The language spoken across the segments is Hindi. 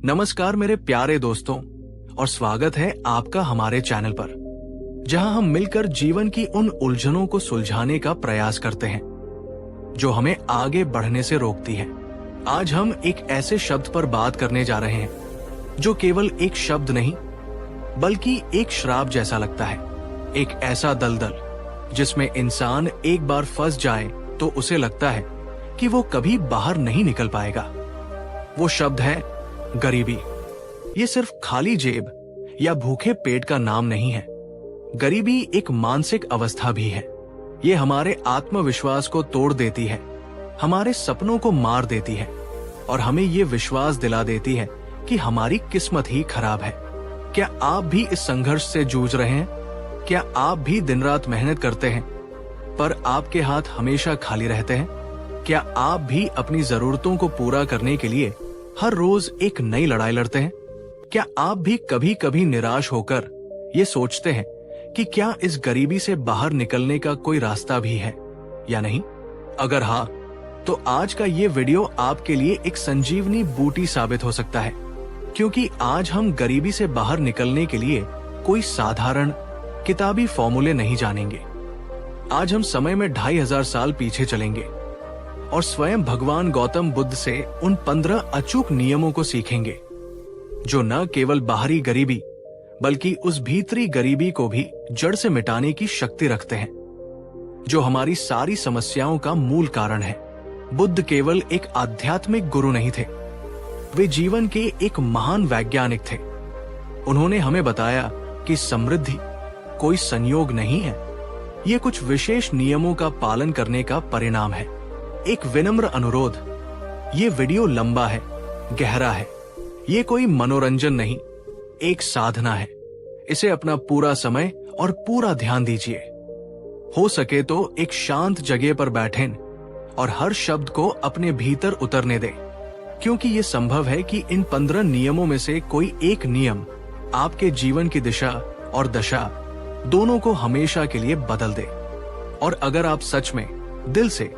नमस्कार मेरे प्यारे दोस्तों और स्वागत है आपका हमारे चैनल पर, जहां हम मिलकर जीवन की उन उलझनों को सुलझाने का प्रयास करते हैं जो हमें आगे बढ़ने से रोकती है। आज हम एक ऐसे शब्द पर बात करने जा रहे हैं जो केवल एक शब्द नहीं बल्कि एक श्राप जैसा लगता है। एक ऐसा दलदल जिसमें इंसान एक बार फंस जाए तो उसे लगता है कि वो कभी बाहर नहीं निकल पाएगा। वो शब्द है गरीबी। ये सिर्फ खाली जेब या भूखे पेट का नाम नहीं है। गरीबी एक मानसिक अवस्था भी है। ये हमारे आत्मविश्वास को तोड़ देती है, हमारे सपनों को मार देती है और हमें ये विश्वास दिला देती है कि हमारी किस्मत ही खराब है। क्या आप भी इस संघर्ष से जूझ रहे हैं? क्या आप भी दिन रात मेहनत करते हैं पर आपके हाथ हमेशा खाली रहते हैं? क्या आप भी अपनी जरूरतों को पूरा करने के लिए हर रोज एक नई लड़ाई लड़ते हैं? क्या आप भी कभी कभी निराश होकर ये सोचते हैं कि क्या इस गरीबी से बाहर निकलने का कोई रास्ता भी है या नहीं? अगर हाँ, तो आज का ये वीडियो आपके लिए एक संजीवनी बूटी साबित हो सकता है, क्योंकि आज हम गरीबी से बाहर निकलने के लिए कोई साधारण किताबी फॉर्मूले नहीं जानेंगे। आज हम समय में 2500 साल पीछे चलेंगे और स्वयं भगवान गौतम बुद्ध से उन 15 अचूक नियमों को सीखेंगे जो न केवल बाहरी गरीबी बल्कि उस भीतरी गरीबी को भी जड़ से मिटाने की शक्ति रखते हैं, जो हमारी सारी समस्याओं का मूल कारण है। बुद्ध केवल एक आध्यात्मिक गुरु नहीं थे, वे जीवन के एक महान वैज्ञानिक थे। उन्होंने हमें बताया कि समृद्धि कोई संयोग नहीं है, ये कुछ विशेष नियमों का पालन करने का परिणाम है। एक विनम्र अनुरोध, ये वीडियो लंबा है, गहरा है, ये कोई मनोरंजन नहीं, एक साधना है। इसे अपना पूरा समय और पूरा ध्यान दीजिए। हो सके तो एक शांत जगह पर बैठें और हर शब्द को अपने भीतर उतरने दें, क्योंकि ये संभव है कि इन 15 नियमों में से कोई एक नियम आपके जीवन की दिशा और दशा दोनों को हमेशा के लिए बदल दे। और अगर आप सच में दिल से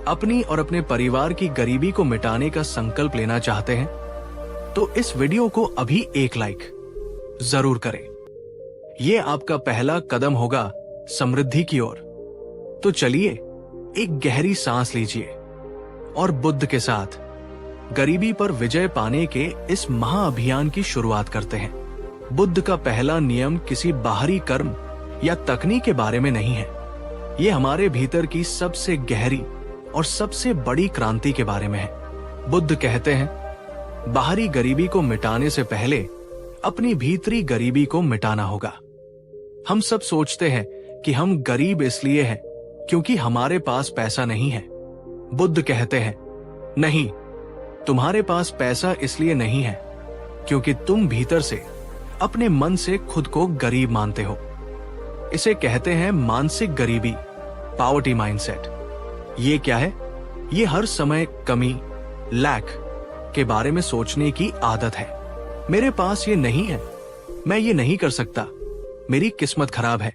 अपनी और अपने परिवार की गरीबी को मिटाने का संकल्प लेना चाहते हैं तो इस वीडियो को अभी एक लाइक जरूर करें। ये आपका पहला कदम होगा समृद्धि की ओर। तो चलिए एक गहरी सांस लीजिए और बुद्ध के साथ गरीबी पर विजय पाने के इस महाअभियान की शुरुआत करते हैं। बुद्ध का पहला नियम किसी बाहरी कर्म या तकनीक के बारे में नहीं है, ये हमारे भीतर की सबसे गहरी और सबसे बड़ी क्रांति के बारे में है। बुद्ध कहते हैं, बाहरी गरीबी को मिटाने से पहले अपनी भीतरी गरीबी को मिटाना होगा। हम सब सोचते हैं कि हम गरीब इसलिए हैं क्योंकि हमारे पास पैसा नहीं है। बुद्ध कहते हैं, नहीं, तुम्हारे पास पैसा इसलिए नहीं है क्योंकि तुम भीतर से अपने मन से खुद को गरीब मानते हो। इसे कहते हैं मानसिक गरीबी, पॉवर्टी माइंडसेट। ये क्या है? ये हर समय कमी, लैक के बारे में सोचने की आदत है। मेरे पास ये नहीं है, मैं ये नहीं कर सकता, मेरी किस्मत खराब है,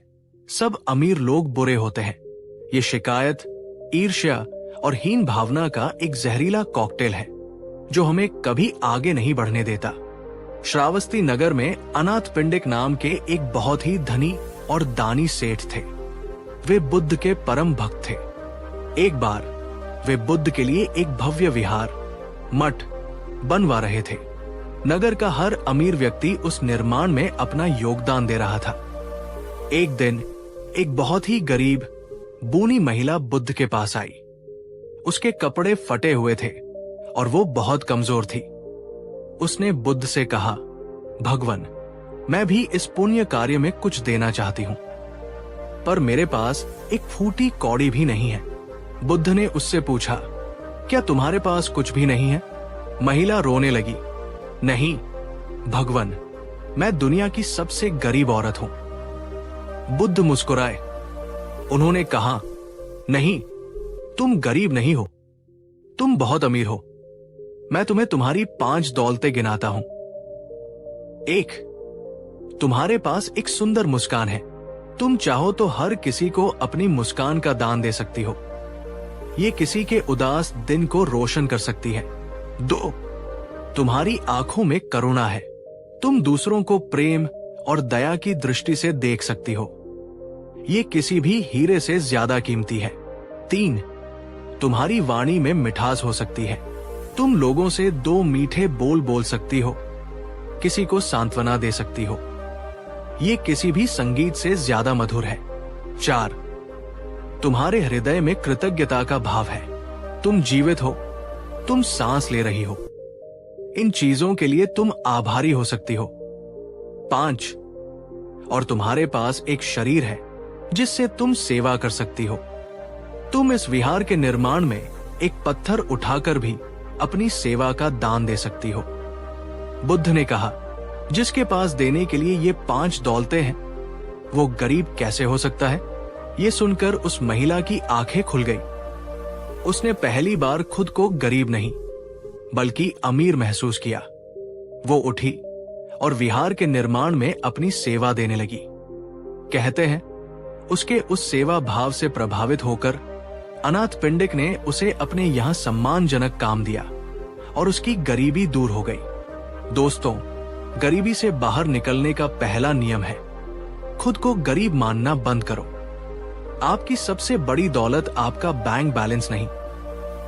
सब अमीर लोग बुरे होते हैं। ये शिकायत, ईर्ष्या और हीन भावना का एक जहरीला कॉकटेल है जो हमें कभी आगे नहीं बढ़ने देता। श्रावस्ती नगर में अनाथ पिंडिक नाम के एक बहुत ही धनी और दानी सेठ थे। वे बुद्ध के परम भक्त थे। एक बार वे बुद्ध के लिए एक भव्य विहार, मठ बनवा रहे थे। नगर का हर अमीर व्यक्ति उस निर्माण में अपना योगदान दे रहा था। एक दिन एक बहुत ही गरीब बूनी महिला बुद्ध के पास आई। उसके कपड़े फटे हुए थे और वो बहुत कमजोर थी। उसने बुद्ध से कहा, भगवान, मैं भी इस पुण्य कार्य में कुछ देना चाहती हूं, पर मेरे पास एक फूटी कौड़ी भी नहीं है। बुद्ध ने उससे पूछा, क्या तुम्हारे पास कुछ भी नहीं है? महिला रोने लगी, नहीं भगवान, मैं दुनिया की सबसे गरीब औरत हूं। बुद्ध मुस्कुराए। उन्होंने कहा, नहीं, तुम गरीब नहीं हो, तुम बहुत अमीर हो। मैं तुम्हें तुम्हारी 5 दौलतें गिनाता हूं। 1, तुम्हारे पास एक सुंदर मुस्कान है, तुम चाहो तो हर किसी को अपनी मुस्कान का दान दे सकती हो, ये किसी के उदास दिन को रोशन कर सकती है। 2, तुम्हारी आंखों में करुणा है। तुम दूसरों को प्रेम और दया की दृष्टि से देख सकती हो। ये किसी भी हीरे से ज्यादा कीमती है। 3, तुम्हारी वाणी में मिठास हो सकती है। तुम लोगों से 2 मीठे बोल बोल सकती हो, किसी को सांत्वना दे सकती हो। ये किसी भी संगीत से ज्यादा मधुर है। 4, तुम्हारे हृदय में कृतज्ञता का भाव है। तुम जीवित हो, तुम सांस ले रही हो, इन चीजों के लिए तुम आभारी हो सकती हो। 5, और तुम्हारे पास एक शरीर है जिससे तुम सेवा कर सकती हो। तुम इस विहार के निर्माण में एक पत्थर उठाकर भी अपनी सेवा का दान दे सकती हो। बुद्ध ने कहा, जिसके पास देने के लिए ये 5 दौलतें हैं, वो गरीब कैसे हो सकता है? ये सुनकर उस महिला की आंखें खुल गई। उसने पहली बार खुद को गरीब नहीं बल्कि अमीर महसूस किया। वो उठी और विहार के निर्माण में अपनी सेवा देने लगी। कहते हैं, उसके उस सेवा भाव से प्रभावित होकर अनाथ पिंडिक ने उसे अपने यहां सम्मानजनक काम दिया और उसकी गरीबी दूर हो गई। दोस्तों, गरीबी से बाहर निकलने का पहला नियम है, खुद को गरीब मानना बंद करो। आपकी सबसे बड़ी दौलत आपका बैंक बैलेंस नहीं,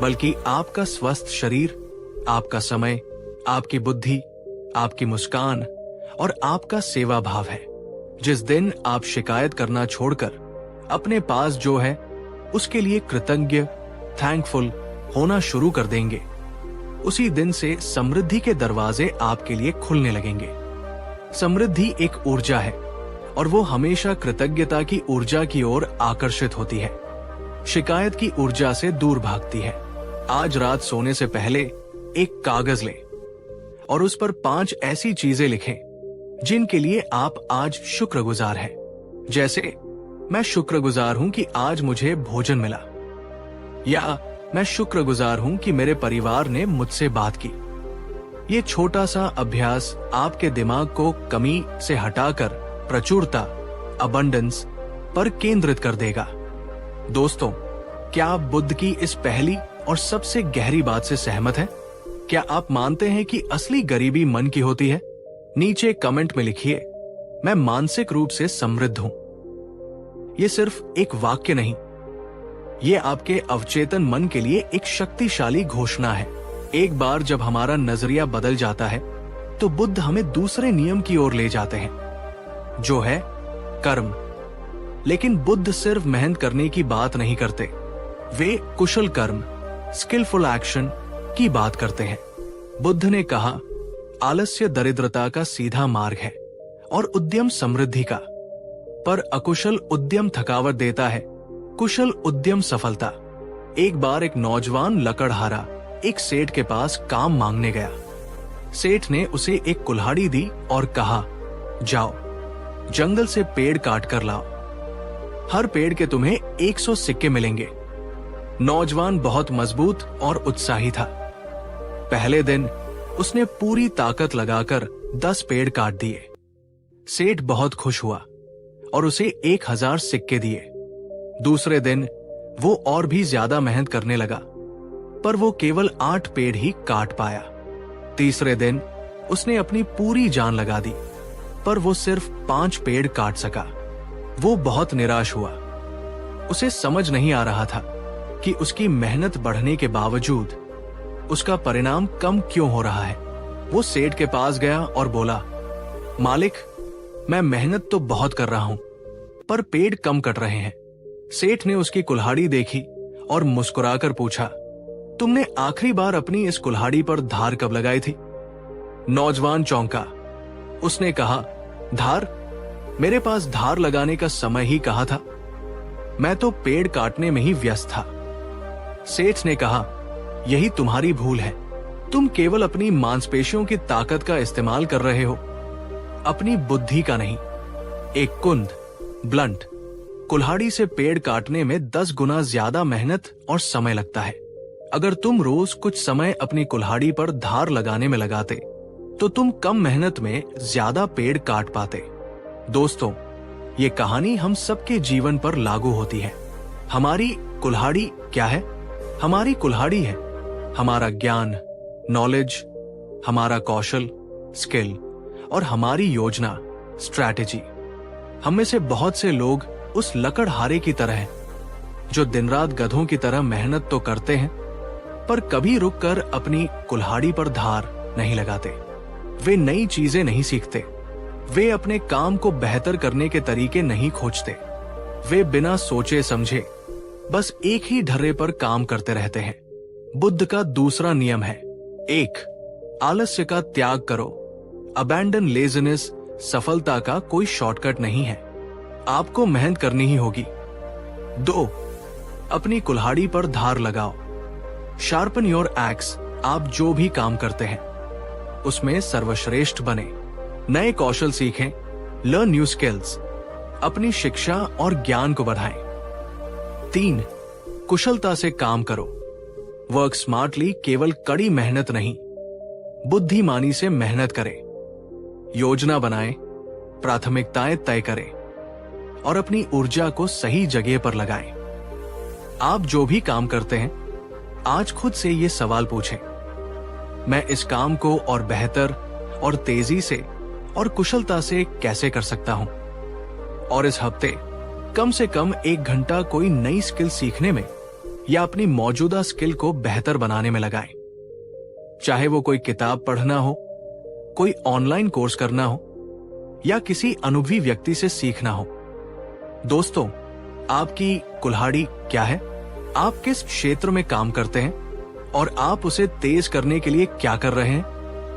बल्कि आपका स्वस्थ शरीर, आपका समय, आपकी बुद्धि, आपकी मुस्कान और आपका सेवा भाव है। जिस दिन आप शिकायत करना छोड़कर अपने पास जो है उसके लिए कृतज्ञ, थैंकफुल होना शुरू कर देंगे, उसी दिन से समृद्धि के दरवाजे आपके लिए खुलने लगेंगे। समृद्धि एक ऊर्जा है और वो हमेशा कृतज्ञता की ऊर्जा की ओर आकर्षित होती है, शिकायत की ऊर्जा से दूर भागती है। आज रात सोने से पहले एक कागज लें और उस पर 5 ऐसी चीजें लिखें जिनके लिए आप आज शुक्रगुजार हैं। जैसे, मैं शुक्रगुजार हूं कि आज मुझे भोजन मिला, या मैं शुक्रगुजार हूं कि मेरे परिवार ने मुझसे बात की। ये छोटा सा अभ्यास आपके दिमाग को कमी से हटाकर प्रचुरता, अबंडेंस पर केंद्रित कर देगा। दोस्तों, क्या आप बुद्ध की इस पहली और सबसे गहरी बात से सहमत हैं? क्या आप मानते हैं कि असली गरीबी मन की होती है? नीचे कमेंट में लिखिए, मैं मानसिक रूप से समृद्ध हूं। ये सिर्फ एक वाक्य नहीं, ये आपके अवचेतन मन के लिए एक शक्तिशाली घोषणा है। एक बार जब हमारा नजरिया बदल जाता है तो बुद्ध हमें दूसरे नियम की ओर ले जाते हैं, जो है कर्म। लेकिन बुद्ध सिर्फ मेहनत करने की बात नहीं करते, वे कुशल कर्म, स्किलफुल एक्शन की बात करते हैं। बुद्ध ने कहा, आलस्य दरिद्रता का सीधा मार्ग है और उद्यम समृद्धि का, पर अकुशल उद्यम थकावट देता है, कुशल उद्यम सफलता। एक बार एक नौजवान लकड़हारा एक सेठ के पास काम मांगने गया। सेठ ने उसे एक कुल्हाड़ी दी और कहा, जाओ जंगल से पेड़ काट कर लाओ, हर पेड़ के तुम्हें 100 सिक्के मिलेंगे। नौजवान बहुत मजबूत और उत्साही था। पहले दिन उसने पूरी ताकत लगाकर 10 पेड़ काट दिए। सेठ बहुत खुश हुआ और उसे 1000 सिक्के दिए। दूसरे दिन वो और भी ज्यादा मेहनत करने लगा, पर वो केवल 8 पेड़ ही काट पाया। तीसरे दिन उसने अपनी पूरी जान लगा दी, पर वो सिर्फ 5 पेड़ काट सका। वो बहुत निराश हुआ। उसे समझ नहीं आ रहा था कि उसकी मेहनत बढ़ने के बावजूद उसका परिणाम कम क्यों हो रहा है। वो सेठ के पास गया और बोला, मालिक, मैं मेहनत तो बहुत कर रहा हूं, पर पेड़ कम कट रहे हैं। सेठ ने उसकी कुल्हाड़ी देखी और मुस्कुराकर पूछा, तुमने आखिरी बार अपनी इस कुल्हाड़ी पर धार कब लगाई थी? नौजवान चौंका। उसने कहा, धार? मेरे पास धार लगाने का समय ही कहाँ था? मैं तो पेड़ काटने में ही व्यस्त था। सेठ ने कहा, यही तुम्हारी भूल है। तुम केवल अपनी मांसपेशियों की ताकत का इस्तेमाल कर रहे हो, अपनी बुद्धि का नहीं। एक कुंद, ब्लंट कुल्हाड़ी से पेड़ काटने में 10 गुना ज्यादा मेहनत और समय लगता है। अगर तुम रोज कुछ समय अपनी कुल्हाड़ी पर धार लगाने में लगाते तो तुम कम मेहनत में ज्यादा पेड़ काट पाते। दोस्तों, ये कहानी हम सबके जीवन पर लागू होती है। हमारी कुल्हाड़ी क्या है? हमारी कुल्हाड़ी है हमारा ज्ञान, नॉलेज, हमारा कौशल, स्किल और हमारी योजना, स्ट्रैटेजी। हम में से बहुत से लोग उस लकड़हारे की तरह हैं जो दिन रात गधों की तरह मेहनत तो करते हैं पर कभी रुककर अपनी कुल्हाड़ी पर धार नहीं लगाते। वे नई चीजें नहीं सीखते, वे अपने काम को बेहतर करने के तरीके नहीं खोजते। वे बिना सोचे समझे बस एक ही ढर्रे पर काम करते रहते हैं। बुद्ध का दूसरा नियम है, 1. आलस्य का त्याग करो। अबैंडन लेजीनेस सफलता का कोई शॉर्टकट नहीं है, आपको मेहनत करनी ही होगी। 2. अपनी कुल्हाड़ी पर धार लगाओ। Sharpen your x. आप जो भी काम करते हैं उसमें सर्वश्रेष्ठ बने, नए कौशल सीखें, लर्न न्यू स्किल्स, अपनी शिक्षा और ज्ञान को बढ़ाएं। 3. कुशलता से काम करो। वर्क स्मार्टली केवल कड़ी मेहनत नहीं, बुद्धिमानी से मेहनत करें। योजना बनाएं, प्राथमिकताएं तय करें और अपनी ऊर्जा को सही जगह पर लगाएं। आप जो भी काम करते हैं आज खुद से ये सवाल पूछें, मैं इस काम को और बेहतर और तेजी से और कुशलता से कैसे कर सकता हूं? और इस हफ्ते कम से कम 1 घंटा कोई नई स्किल सीखने में या अपनी मौजूदा स्किल को बेहतर बनाने में लगाएं। चाहे वो कोई किताब पढ़ना हो, कोई ऑनलाइन कोर्स करना हो या किसी अनुभवी व्यक्ति से सीखना हो। दोस्तों, आपकी कुल्हाड़ी क्या है? आप किस क्षेत्र में काम करते हैं और आप उसे तेज करने के लिए क्या कर रहे हैं?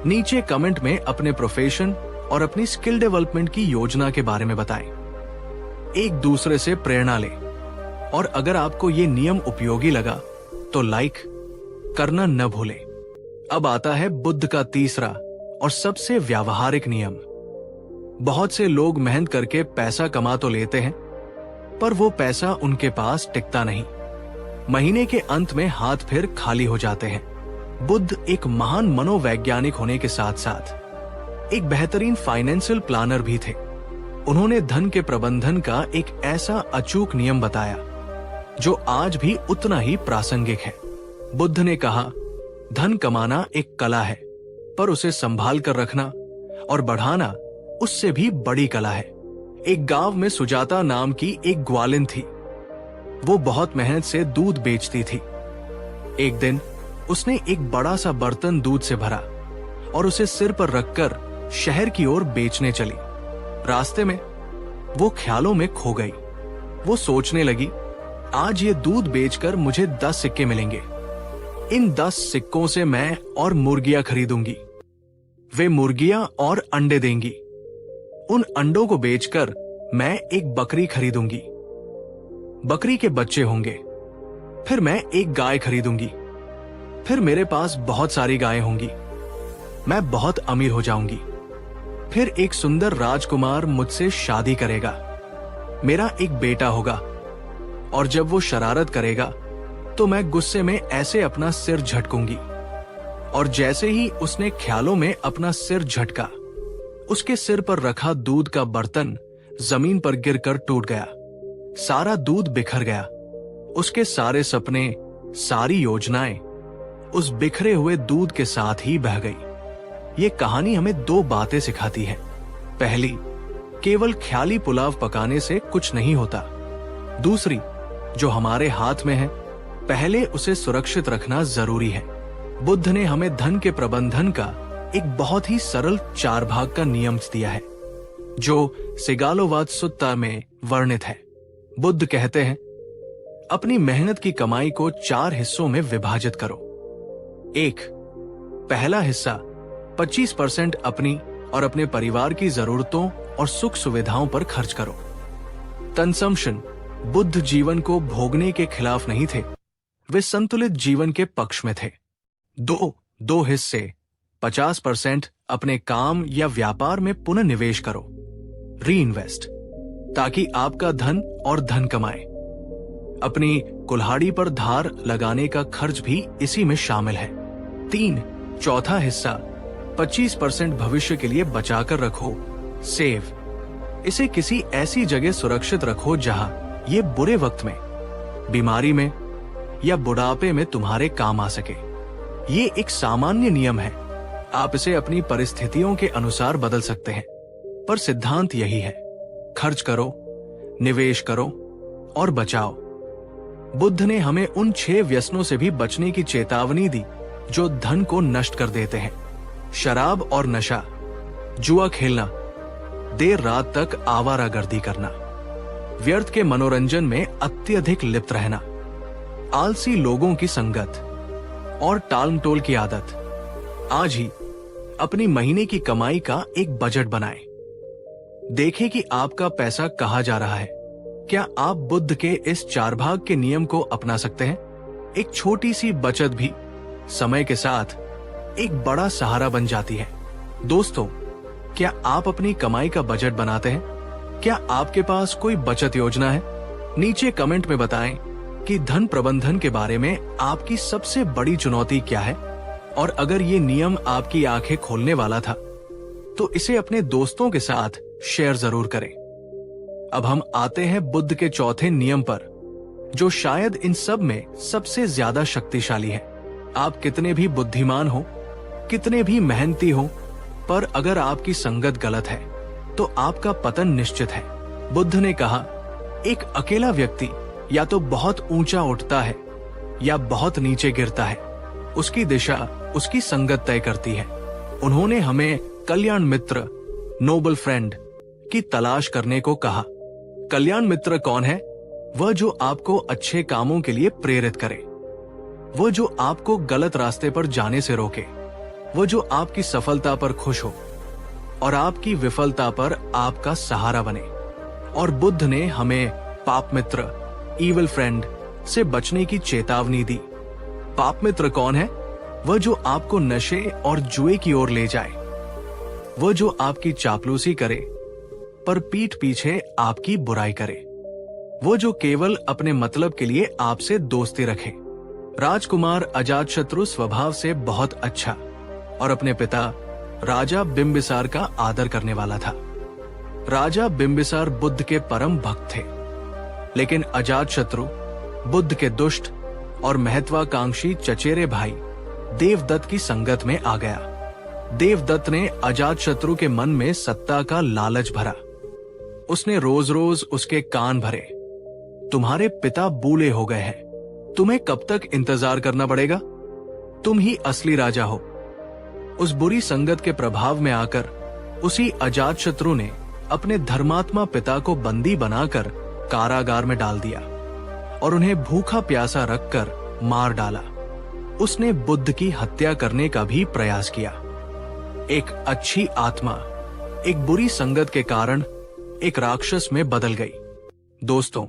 नीचे कमेंट में अपने प्रोफेशन और अपनी स्किल डेवलपमेंट की योजना के बारे में बताएं। एक दूसरे से प्रेरणा लें और अगर आपको ये नियम उपयोगी लगा तो लाइक करना न भूलें। अब आता है बुद्ध का तीसरा और सबसे व्यावहारिक नियम। बहुत से लोग मेहनत करके पैसा कमा तो लेते हैं पर वो पैसा उनके पास टिकता नहीं। महीने के अंत में हाथ फिर खाली हो जाते हैं। बुद्ध एक महान मनोवैज्ञानिक होने के साथ साथ एक बेहतरीन फाइनेंशियल प्लानर भी थे। उन्होंने धन के प्रबंधन का एक ऐसा अचूक नियम बताया जो आज भी उतना ही प्रासंगिक है। बुद्ध ने कहा, धन कमाना एक कला है पर उसे संभाल कर रखना और बढ़ाना उससे भी बड़ी कला है। एक गांव में सुजाता नाम की एक ग्वालिन थी। वो बहुत मेहनत से दूध बेचती थी। एक दिन उसने एक बड़ा सा बर्तन दूध से भरा और उसे सिर पर रखकर शहर की ओर बेचने चली। रास्ते में वो ख्यालों में खो गई। वो सोचने लगी, आज ये दूध बेचकर मुझे 10 सिक्के मिलेंगे। इन 10 सिक्कों से मैं और मुर्गियां खरीदूंगी। वे मुर्गियां और अंडे देंगी। उन अंडों को बेचकर मैं एक बकरी खरीदूंगी। बकरी के बच्चे होंगे। फिर मैं एक गाय खरीदूंगी। फिर मेरे पास बहुत सारी गायें होंगी। मैं बहुत अमीर हो जाऊंगी। फिर एक सुंदर राजकुमार मुझसे शादी करेगा। मेरा एक बेटा होगा और जब वो शरारत करेगा तो मैं गुस्से में ऐसे अपना सिर झटकूंगी। और जैसे ही उसने ख्यालों में अपना सिर झटका, उसके सिर पर रखा दूध का बर्तन जमीन पर गिरकर टूट गया। सारा दूध बिखर गया। उसके सारे सपने, सारी योजनाएं उस बिखरे हुए दूध के साथ ही बह गई। ये कहानी हमें 2 बातें सिखाती है। पहली, केवल ख्याली पुलाव पकाने से कुछ नहीं होता। दूसरी, जो हमारे हाथ में है पहले उसे सुरक्षित रखना जरूरी है। बुद्ध ने हमें धन के प्रबंधन का एक बहुत ही सरल 4 भाग का नियम दिया है जो सिगालोवाद सुत्ता में वर्णित है। बुद्ध कहते हैं, अपनी मेहनत की कमाई को 4 हिस्सों में विभाजित करो। 1. पहला हिस्सा 25% अपनी और अपने परिवार की जरूरतों और सुख सुविधाओं पर खर्च करो। कंजम्पशन। बुद्ध जीवन को भोगने के खिलाफ नहीं थे, वे संतुलित जीवन के पक्ष में थे। 2 हिस्से 50% अपने काम या व्यापार में पुनः निवेश करो, री इन्वेस्ट, ताकि आपका धन और धन कमाए। अपनी कुल्हाड़ी पर धार लगाने का खर्च भी इसी में शामिल है। 3. चौथा हिस्सा 25% भविष्य के लिए बचाकर रखो, सेव। इसे किसी ऐसी जगह सुरक्षित रखो जहां ये बुरे वक्त में, बीमारी में या बुढ़ापे में तुम्हारे काम आ सके। ये एक सामान्य नियम है आप इसे अपनी परिस्थितियों के अनुसार बदल सकते हैं, पर सिद्धांत यही है, खर्च करो, निवेश करो और बचाओ। बुद्ध ने हमें उन 6 व्यसनों से भी बचने की चेतावनी दी जो धन को नष्ट कर देते हैं। शराब और नशा, जुआ खेलना, देर रात तक आवारागर्दी करना, व्यर्थ के मनोरंजन में अत्यधिक लिप्त रहना, आलसी लोगों की संगत और टालमटोल की आदत। आज ही अपनी महीने की कमाई का एक बजट बनाएं। देखें कि आपका पैसा कहां जा रहा है। क्या आप बुद्ध के इस 4 भाग के नियम को अपना सकते हैं? एक छोटी सी बचत भी समय के साथ एक बड़ा सहारा बन जाती है। दोस्तों, क्या आप अपनी कमाई का बजट बनाते हैं? क्या आपके पास कोई बचत योजना है? नीचे कमेंट में बताएं कि धन प्रबंधन के बारे में आपकी सबसे बड़ी चुनौती क्या है। और अगर ये नियम आपकी आंखें खोलने वाला था तो इसे अपने दोस्तों के साथ शेयर जरूर करें। अब हम आते हैं बुद्ध के चौथे नियम पर, जो शायद इन सब में सबसे ज्यादा शक्तिशाली है। आप कितने भी बुद्धिमान हो, कितने भी मेहनती हो, पर अगर आपकी संगत गलत है तो आपका पतन निश्चित है। बुद्ध ने कहा, एक अकेला व्यक्ति या तो बहुत ऊंचा उठता है या बहुत नीचे गिरता है। उसकी दिशा उसकी संगत तय करती है। उन्होंने हमें कल्याण मित्र, नोबल फ्रेंड की तलाश करने को कहा। कल्याण मित्र कौन है? वह जो आपको अच्छे कामों के लिए प्रेरित करे, वह जो आपको गलत रास्ते पर जाने से रोके, वह जो आपकी सफलता पर खुश हो और आपकी विफलता पर आपका सहारा बने। और बुद्ध ने हमें पाप मित्र, ईविल फ्रेंड से बचने की चेतावनी दी। पाप मित्र कौन है? वह जो आपको नशे और जुए की ओर ले जाए, वह जो आपकी चापलूसी करे पर पीठ पीछे आपकी बुराई करे, वो जो केवल अपने मतलब के लिए आपसे दोस्ती रखे। राजकुमार अजातशत्रु स्वभाव से बहुत अच्छा और अपने पिता राजा बिंबिसार का आदर करने वाला था। राजा बिंबिसार बुद्ध के परम भक्त थे, लेकिन अजातशत्रु बुद्ध के दुष्ट और महत्वाकांक्षी चचेरे भाई देवदत्त की संगत में आ गया। देवदत्त ने अजातशत्रु के मन में सत्ता का लालच भरा। उसने रोज रोज उसके कान भरे, तुम्हारे पिता बूढ़े हो गए हैं, तुम्हें कब तक इंतजार करना पड़ेगा? तुम ही असली राजा हो। उस बुरी संगत के प्रभाव में आकर उसी अजातशत्रु ने अपने धर्मात्मा पिता को बंदी बनाकर कारागार में डाल दिया और उन्हें भूखा प्यासा रखकर मार डाला। उसने बुद्ध की हत्या करने का भी प्रयास किया। एक अच्छी आत्मा एक बुरी संगत के कारण एक राक्षस में बदल गई। दोस्तों,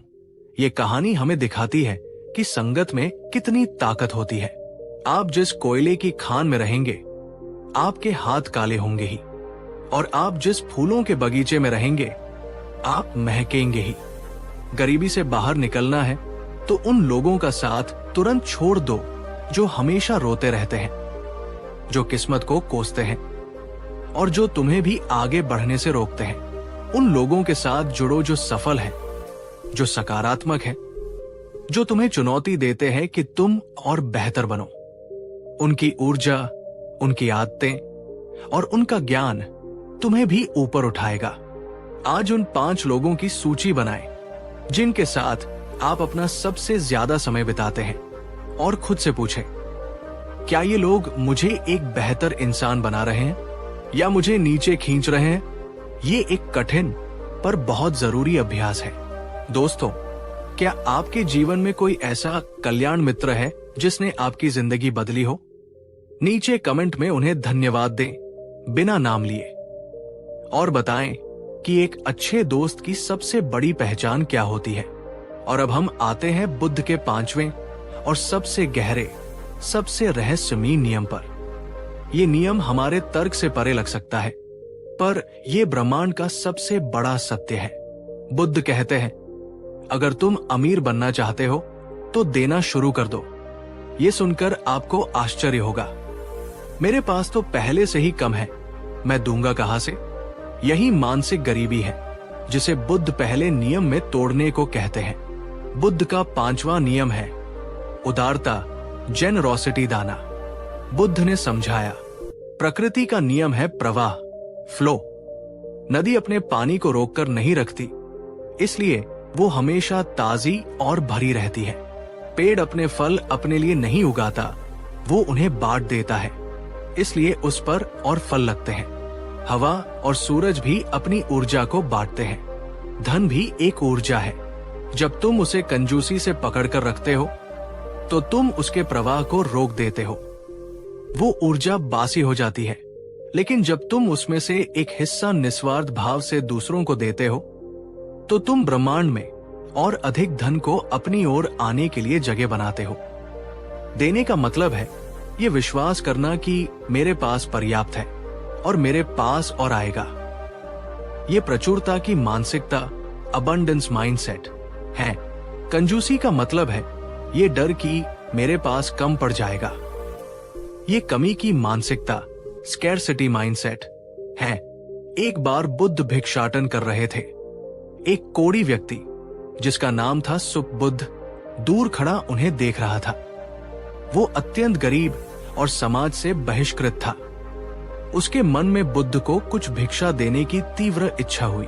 ये कहानी हमें दिखाती है कि संगत में कितनी ताकत होती है। आप जिस कोयले की खान में रहेंगे, आपके हाथ काले होंगे ही, और आप जिस फूलों के बगीचे में रहेंगे, आप महकेंगे ही। गरीबी से बाहर निकलना है तो उन लोगों का साथ तुरंत छोड़ दो जो हमेशा रोते रहते हैं, जो किस्मत को कोसते हैं और जो तुम्हें भी आगे बढ़ने से रोकते हैं। उन लोगों के साथ जुड़ो जो सफल हैं, जो सकारात्मक हैं, जो तुम्हें चुनौती देते हैं कि तुम और बेहतर बनो। उनकी ऊर्जा, उनकी आदतें और उनका ज्ञान तुम्हें भी ऊपर उठाएगा। आज उन 5 लोगों की सूची बनाएं जिनके साथ आप अपना सबसे ज्यादा समय बिताते हैं और खुद से पूछें, क्या ये लोग मुझे एक बेहतर इंसान बना रहे हैं या मुझे नीचे खींच रहे हैं? ये एक कठिन पर बहुत जरूरी अभ्यास है। दोस्तों, क्या आपके जीवन में कोई ऐसा कल्याण मित्र है जिसने आपकी जिंदगी बदली हो? नीचे कमेंट में उन्हें धन्यवाद दें बिना नाम लिए और बताएं कि एक अच्छे दोस्त की सबसे बड़ी पहचान क्या होती है। और अब हम आते हैं बुद्ध के 5वें और सबसे गहरे, सबसे रहस्यमयी नियम पर। यह नियम हमारे तर्क से परे लग सकता है, पर यह ब्रह्मांड का सबसे बड़ा सत्य है। बुद्ध कहते हैं, अगर तुम अमीर बनना चाहते हो तो देना शुरू कर दो। ये सुनकर आपको आश्चर्य होगा, मेरे पास तो पहले से ही कम है, मैं दूंगा कहां से? यही मानसिक गरीबी है जिसे बुद्ध पहले नियम में तोड़ने को कहते हैं। बुद्ध का 5वां नियम है उदारता, जेनरोसिटी दाना। बुद्ध ने समझाया, प्रकृति का नियम है प्रवाह, फ्लो। नदी अपने पानी को रोककर नहीं रखती, इसलिए वो हमेशा ताजी और भरी रहती है। पेड़ अपने फल अपने लिए नहीं उगाता, वो उन्हें बांट देता है, इसलिए उस पर और फल लगते हैं। हवा और सूरज भी अपनी ऊर्जा को बांटते हैं। धन भी एक ऊर्जा है। जब तुम उसे कंजूसी से पकड़कर रखते हो तो तुम उसके प्रवाह को रोक देते हो। वो ऊर्जा बासी हो जाती है, लेकिन जब तुम उसमें से एक हिस्सा निस्वार्थ भाव से दूसरों को देते हो तो तुम ब्रह्मांड में और अधिक धन को अपनी ओर आने के लिए जगह बनाते हो। देने का मतलब है ये विश्वास करना कि मेरे पास पर्याप्त है और मेरे पास और आएगा। ये प्रचुरता की मानसिकता, अबंडेंस माइंडसेट है। कंजूसी का मतलब है ये डर कि मेरे पास कम पड़ जाएगा। ये कमी की मानसिकता, स्कैरसिटी माइंडसेट है। एक बार बुद्ध भिक्षाटन कर रहे थे। एक कोढ़ी व्यक्ति जिसका नाम था सुपबुद्ध दूर खड़ा उन्हें देख रहा था। वो अत्यंत गरीब और समाज से बहिष्कृत था। उसके मन में बुद्ध को कुछ भिक्षा देने की तीव्र इच्छा हुई,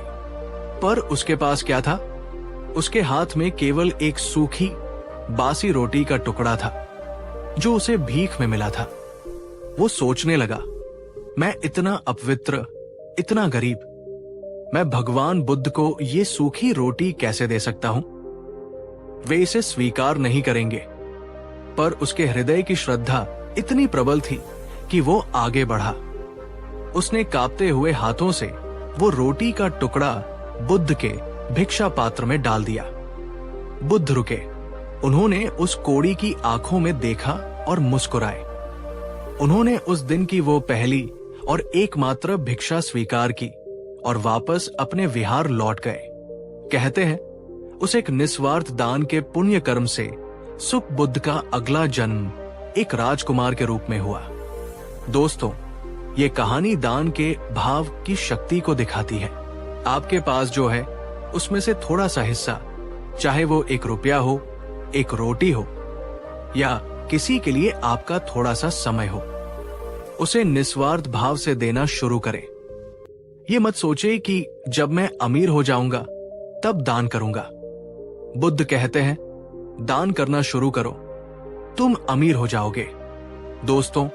पर उसके पास क्या था? उसके हाथ में केवल एक सूखी बासी रोटी का टुकड़ा था जो उसे भीख में मिला था। वो सोचने लगा, मैं इतना अपवित्र, इतना गरीब, मैं भगवान बुद्ध को ये सूखी रोटी कैसे दे सकता हूं? वे इसे स्वीकार नहीं करेंगे। पर उसके हृदय की श्रद्धा इतनी प्रबल थी कि वो आगे बढ़ा। उसने कांपते हुए हाथों से वो रोटी का टुकड़ा बुद्ध के भिक्षा पात्र में डाल दिया। बुद्ध रुके। उन्होंने उस कोढ़ी की आंखों में देखा और मुस्कुराए। उन्होंने उस दिन की वो पहली और एकमात्र भिक्षा स्वीकार की और वापस अपने विहार लौट गए। कहते हैं उस एक निस्वार्थ दान के पुण्य कर्म से सुपबुद्ध का अगला जन्म एक राजकुमार के रूप में हुआ। दोस्तों, ये कहानी दान के भाव की शक्ति को दिखाती है। आपके पास जो है उसमें से थोड़ा सा हिस्सा, चाहे वो 1 रुपया हो, 1 रोटी हो या किसी के लिए आपका थोड़ा सा समय हो, उसे निस्वार्थ भाव से देना शुरू करें। ये मत सोचे कि जब मैं अमीर हो जाऊंगा तब दान करूंगा। बुद्ध कहते हैं दान करना शुरू करो, तुम अमीर हो जाओगे। दोस्तों,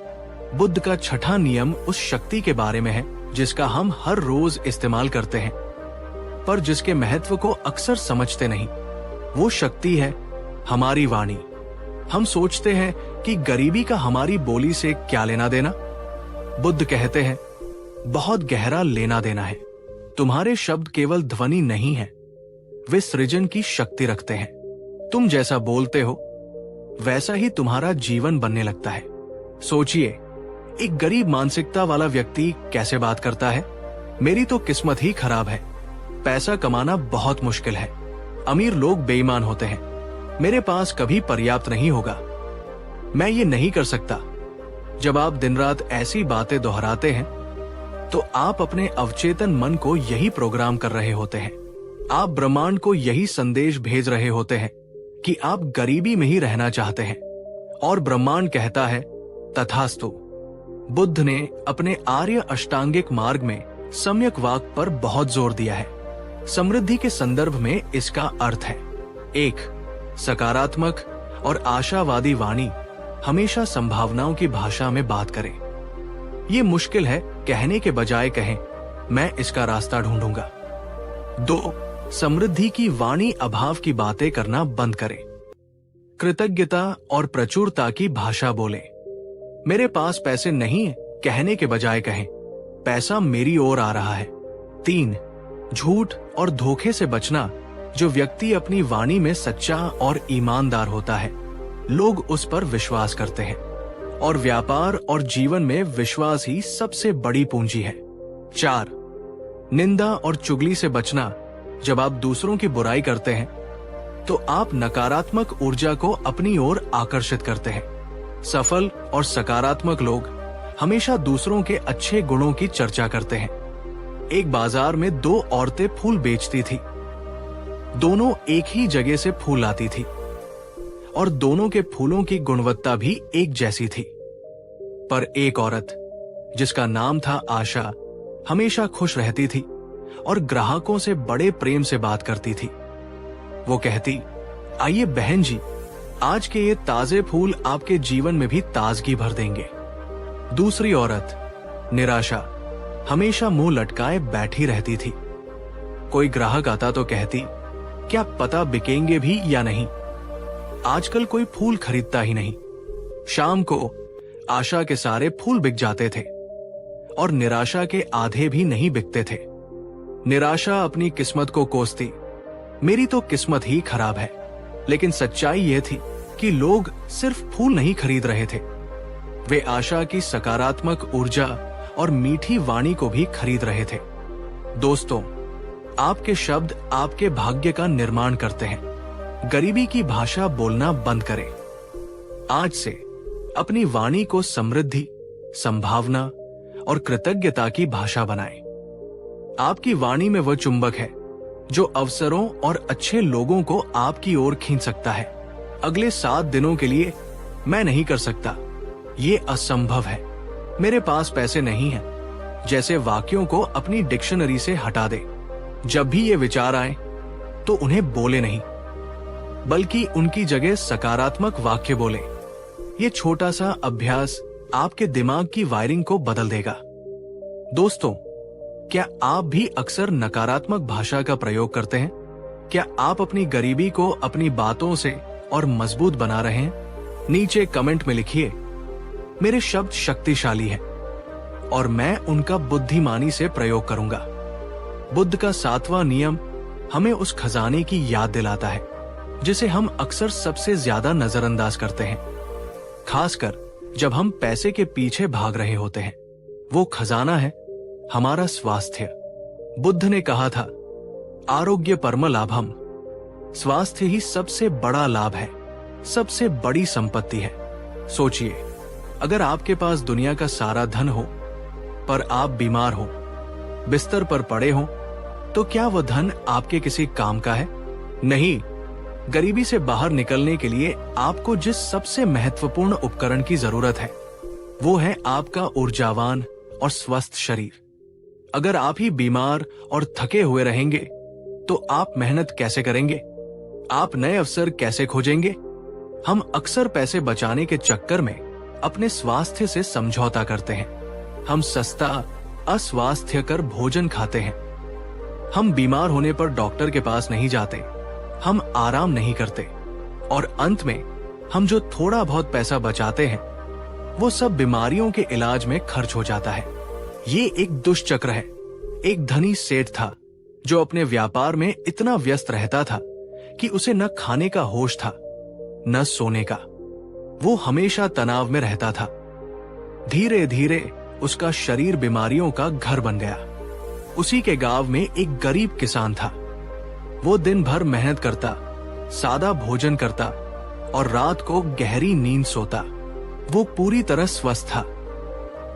बुद्ध का छठा नियम उस शक्ति के बारे में है जिसका हम हर रोज इस्तेमाल करते हैं, पर जिसके महत्व को अक्सर समझते नहीं। वो शक्ति है हमारी वाणी। हम सोचते हैं कि गरीबी का हमारी बोली से क्या लेना देना। बुद्ध कहते हैं बहुत गहरा लेना देना है। तुम्हारे शब्द केवल ध्वनि नहीं है, वे सृजन की शक्ति रखते हैं। तुम जैसा बोलते हो वैसा ही तुम्हारा जीवन बनने लगता है। सोचिए, एक गरीब मानसिकता वाला व्यक्ति कैसे बात करता है, मेरी तो किस्मत ही खराब है, पैसा कमाना बहुत मुश्किल है, अमीर लोग बेईमान होते हैं, मेरे पास कभी पर्याप्त नहीं होगा, मैं ये नहीं कर सकता। जब आप दिन रात ऐसी बातें दोहराते हैं तो आप अपने अवचेतन मन को यही प्रोग्राम कर रहे होते हैं। आप ब्रह्मांड को यही संदेश भेज रहे होते हैं कि आप गरीबी में ही रहना चाहते हैं, और ब्रह्मांड कहता है तथास्तु। बुद्ध ने अपने आर्य अष्टांगिक मार्ग में सम्यक वाक पर बहुत जोर दिया है। समृद्धि के संदर्भ में इसका अर्थ है 1. सकारात्मक और आशावादी वाणी हमेशा संभावनाओं की भाषा में बात करें। ये मुश्किल है कहने के बजाय कहें मैं इसका रास्ता ढूंढूंगा। 2. समृद्धि की वाणी अभाव की बातें करना बंद करें। कृतज्ञता और प्रचुरता की भाषा बोलें। मेरे पास पैसे नहीं है कहने के बजाय कहें पैसा मेरी ओर आ रहा है। 3. झूठ और धोखे से बचना। जो व्यक्ति अपनी वाणी में सच्चा और ईमानदार होता है, लोग उस पर विश्वास करते हैं, और व्यापार और जीवन में विश्वास ही सबसे बड़ी पूंजी है। 4. निंदा और चुगली से बचना। जब आप दूसरों की बुराई करते हैं तो आप नकारात्मक ऊर्जा को अपनी ओर आकर्षित करते हैं। सफल और सकारात्मक लोग हमेशा दूसरों के अच्छे गुणों की चर्चा करते हैं। एक बाजार में 2 औरतें फूल बेचती थी। दोनों एक ही जगह से फूल लाती थी और दोनों के फूलों की गुणवत्ता भी एक जैसी थी, पर एक औरत जिसका नाम था आशा, हमेशा खुश रहती थी और ग्राहकों से बड़े प्रेम से बात करती थी। वो कहती, आइए बहन जी, आज के ये ताजे फूल आपके जीवन में भी ताजगी भर देंगे। दूसरी औरत निराशा हमेशा मुंह लटकाए बैठी रहती थी। कोई ग्राहक आता तो कहती, क्या पता बिकेंगे भी या नहीं, आजकल कोई फूल खरीदता ही नहीं। शाम को आशा के सारे फूल बिक जाते थे और निराशा के आधे भी नहीं बिकते थे। निराशा अपनी किस्मत को कोसती, मेरी तो किस्मत ही खराब है। लेकिन सच्चाई यह थी कि लोग सिर्फ फूल नहीं खरीद रहे थे, वे आशा की सकारात्मक ऊर्जा और मीठी वाणी को भी खरीद रहे थे। दोस्तों, आपके शब्द आपके भाग्य का निर्माण करते हैं। गरीबी की भाषा बोलना बंद करें। आज से अपनी वाणी को समृद्धि, संभावना और कृतज्ञता की भाषा बनाएं। आपकी वाणी में वह चुंबक है जो अवसरों और अच्छे लोगों को आपकी ओर खींच सकता है। अगले 7 दिनों के लिए मैं नहीं कर सकता, ये असंभव है, मेरे पास पैसे नहीं हैं, जैसे वाक्यों को अपनी डिक्शनरी से हटा दे। जब भी ये विचार आए तो उन्हें बोले नहीं, बल्कि उनकी जगह सकारात्मक वाक्य बोले। ये छोटा सा अभ्यास आपके दिमाग की वायरिंग को बदल देगा। दोस्तों, क्या आप भी अक्सर नकारात्मक भाषा का प्रयोग करते हैं? क्या आप अपनी गरीबी को अपनी बातों से और मजबूत बना रहे हैं? नीचे कमेंट में लिखिए, मेरे शब्द शक्तिशाली हैं और मैं उनका बुद्धिमानी से प्रयोग करूंगा। बुद्ध का 7वां नियम हमें उस खजाने की याद दिलाता है जिसे हम अक्सर सबसे ज्यादा नजरअंदाज करते हैं, खासकर जब हम पैसे के पीछे भाग रहे होते हैं। वो खजाना है हमारा स्वास्थ्य। बुद्ध ने कहा था, आरोग्य परम लाभम, स्वास्थ्य ही सबसे बड़ा लाभ है, सबसे बड़ी संपत्ति है। सोचिए, अगर आपके पास दुनिया का सारा धन हो पर आप बीमार हो, बिस्तर पर पड़े हो, तो क्या वह धन आपके किसी काम का है? नहीं। गरीबी से बाहर निकलने के लिए आपको जिस सबसे महत्वपूर्ण उपकरण की जरूरत है वो है आपका ऊर्जावान और स्वस्थ शरीर। अगर आप ही बीमार और थके हुए रहेंगे तो आप मेहनत कैसे करेंगे? आप नए अवसर कैसे खोजेंगे? हम अक्सर पैसे बचाने के चक्कर में अपने स्वास्थ्य से समझौता करते हैं। हम सस्ता अस्वास्थ्यकर भोजन खाते हैं। हम बीमार होने पर डॉक्टर के पास नहीं जाते, हम आराम नहीं करते और अंत में हम जो थोड़ा बहुत पैसा बचाते हैं वो सब बीमारियों के इलाज में खर्च हो जाता है। ये एक दुष्चक्र है। एक धनी सेठ था जो अपने व्यापार में इतना व्यस्त रहता था कि उसे न खाने का होश था न सोने का। वो हमेशा तनाव में रहता था। धीरे धीरे उसका शरीर बीमारियों का घर बन गया। उसी के गांव में एक गरीब किसान था। वो दिन भर मेहनत करता, सादा भोजन करता और रात को गहरी नींद सोता। वो पूरी तरह स्वस्थ था।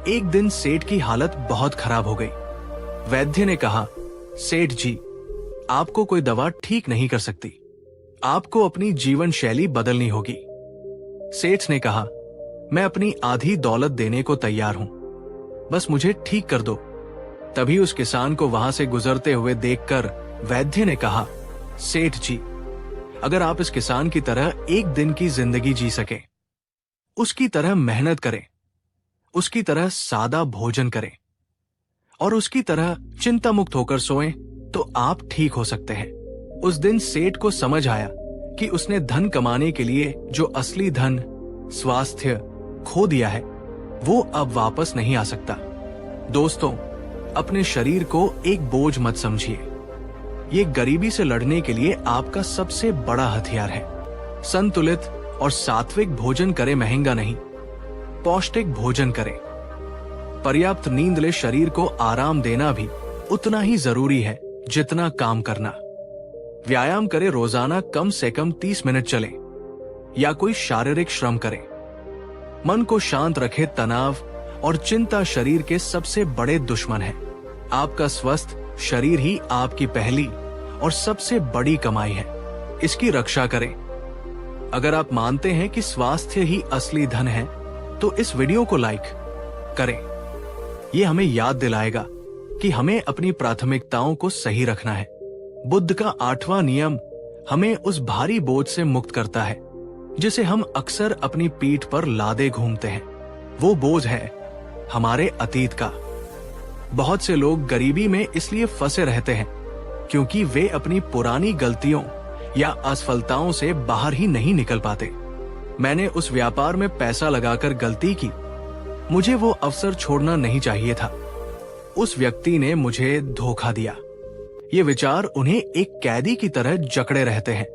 एक दिन सेठ की हालत बहुत खराब हो गई। वैद्य ने कहा, सेठ जी, आपको कोई दवा ठीक नहीं कर सकती, आपको अपनी जीवन शैली बदलनी होगी। सेठ ने कहा, मैं अपनी आधी दौलत देने को तैयार हूं, बस मुझे ठीक कर दो। तभी उस किसान को वहां से गुजरते हुए देखकर वैद्य ने कहा, सेठ जी, अगर आप इस किसान की तरह एक दिन की जिंदगी जी सके, उसकी तरह मेहनत करें, उसकी तरह सादा भोजन करें और उसकी तरह चिंता मुक्त होकर सोएं, तो आप ठीक हो सकते हैं। उस दिन सेठ को समझ आया कि उसने धन कमाने के लिए जो असली धन, स्वास्थ्य खो दिया है, वो अब वापस नहीं आ सकता। दोस्तों, अपने शरीर को एक बोझ मत समझिए। ये गरीबी से लड़ने के लिए आपका सबसे बड़ा हथियार है। संतुलित और सात्विक भोजन करें, महंगा नहीं, पौष्टिक भोजन करें। पर्याप्त नींद ले, शरीर को आराम देना भी उतना ही जरूरी है जितना काम करना। व्यायाम करें, रोजाना कम से कम 30 मिनट चलें या कोई शारीरिक श्रम करें। मन को शांत रखें, तनाव और चिंता शरीर के सबसे बड़े दुश्मन है। आपका स्वस्थ शरीर ही आपकी पहली और सबसे बड़ी कमाई है, इसकी रक्षा करें। अगर आप मानते हैं कि स्वास्थ्य ही असली धन है तो इस वीडियो को लाइक करें ये हमें याद दिलाएगा कि हमें अपनी प्राथमिकताओं को सही रखना है। बुद्ध का 8वां नियम हमें उस भारी बोझ से मुक्त करता है जिसे हम अक्सर अपनी पीठ पर लादे घूमते हैं। वो बोझ है हमारे अतीत का। बहुत से लोग गरीबी में इसलिए फंसे रहते हैं क्योंकि वे अपनी पुरानी गलतियों या असफलताओं से बाहर ही नहीं निकल पाते। मैंने उस व्यापार में पैसा लगाकर गलती की, मुझे वो अवसर छोड़ना नहीं चाहिए था। उस व्यक्ति ने मुझे धोखा दिया। ये विचार उन्हें एक कैदी की तरह जकड़े रहते हैं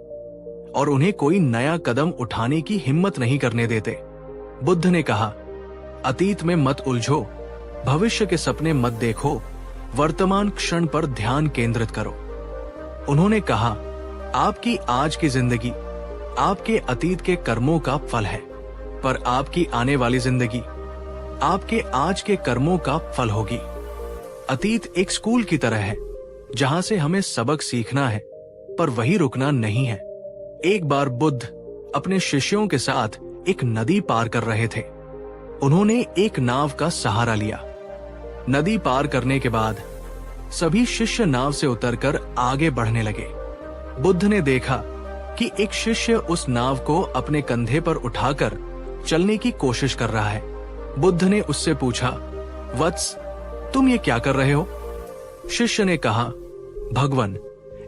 और उन्हें कोई नया कदम उठाने की हिम्मत नहीं करने देते। बुद्ध ने कहा, अतीत में मत उलझो, भविष्य के सपने मत देखो, वर्तमान क्षण पर ध्यान केंद्रित करो। उन्होंने कहा, आपकी आज की जिंदगी आपके अतीत के कर्मों का फल है, पर आपकी आने वाली जिंदगी आपके आज के कर्मों का फल होगी। अतीत एक स्कूल की तरह है जहां से हमें सबक सीखना है, पर वहीं रुकना नहीं है। एक बार बुद्ध अपने शिष्यों के साथ एक नदी पार कर रहे थे। उन्होंने एक नाव का सहारा लिया। नदी पार करने के बाद सभी शिष्य नाव से उतरकर आगे बढ़ने लगे। बुद्ध ने देखा कि एक शिष्य उस नाव को अपने कंधे पर उठाकर चलने की कोशिश कर रहा है। बुद्ध ने उससे पूछा, वत्स, तुम ये क्या कर रहे हो? शिष्य ने कहा, भगवन,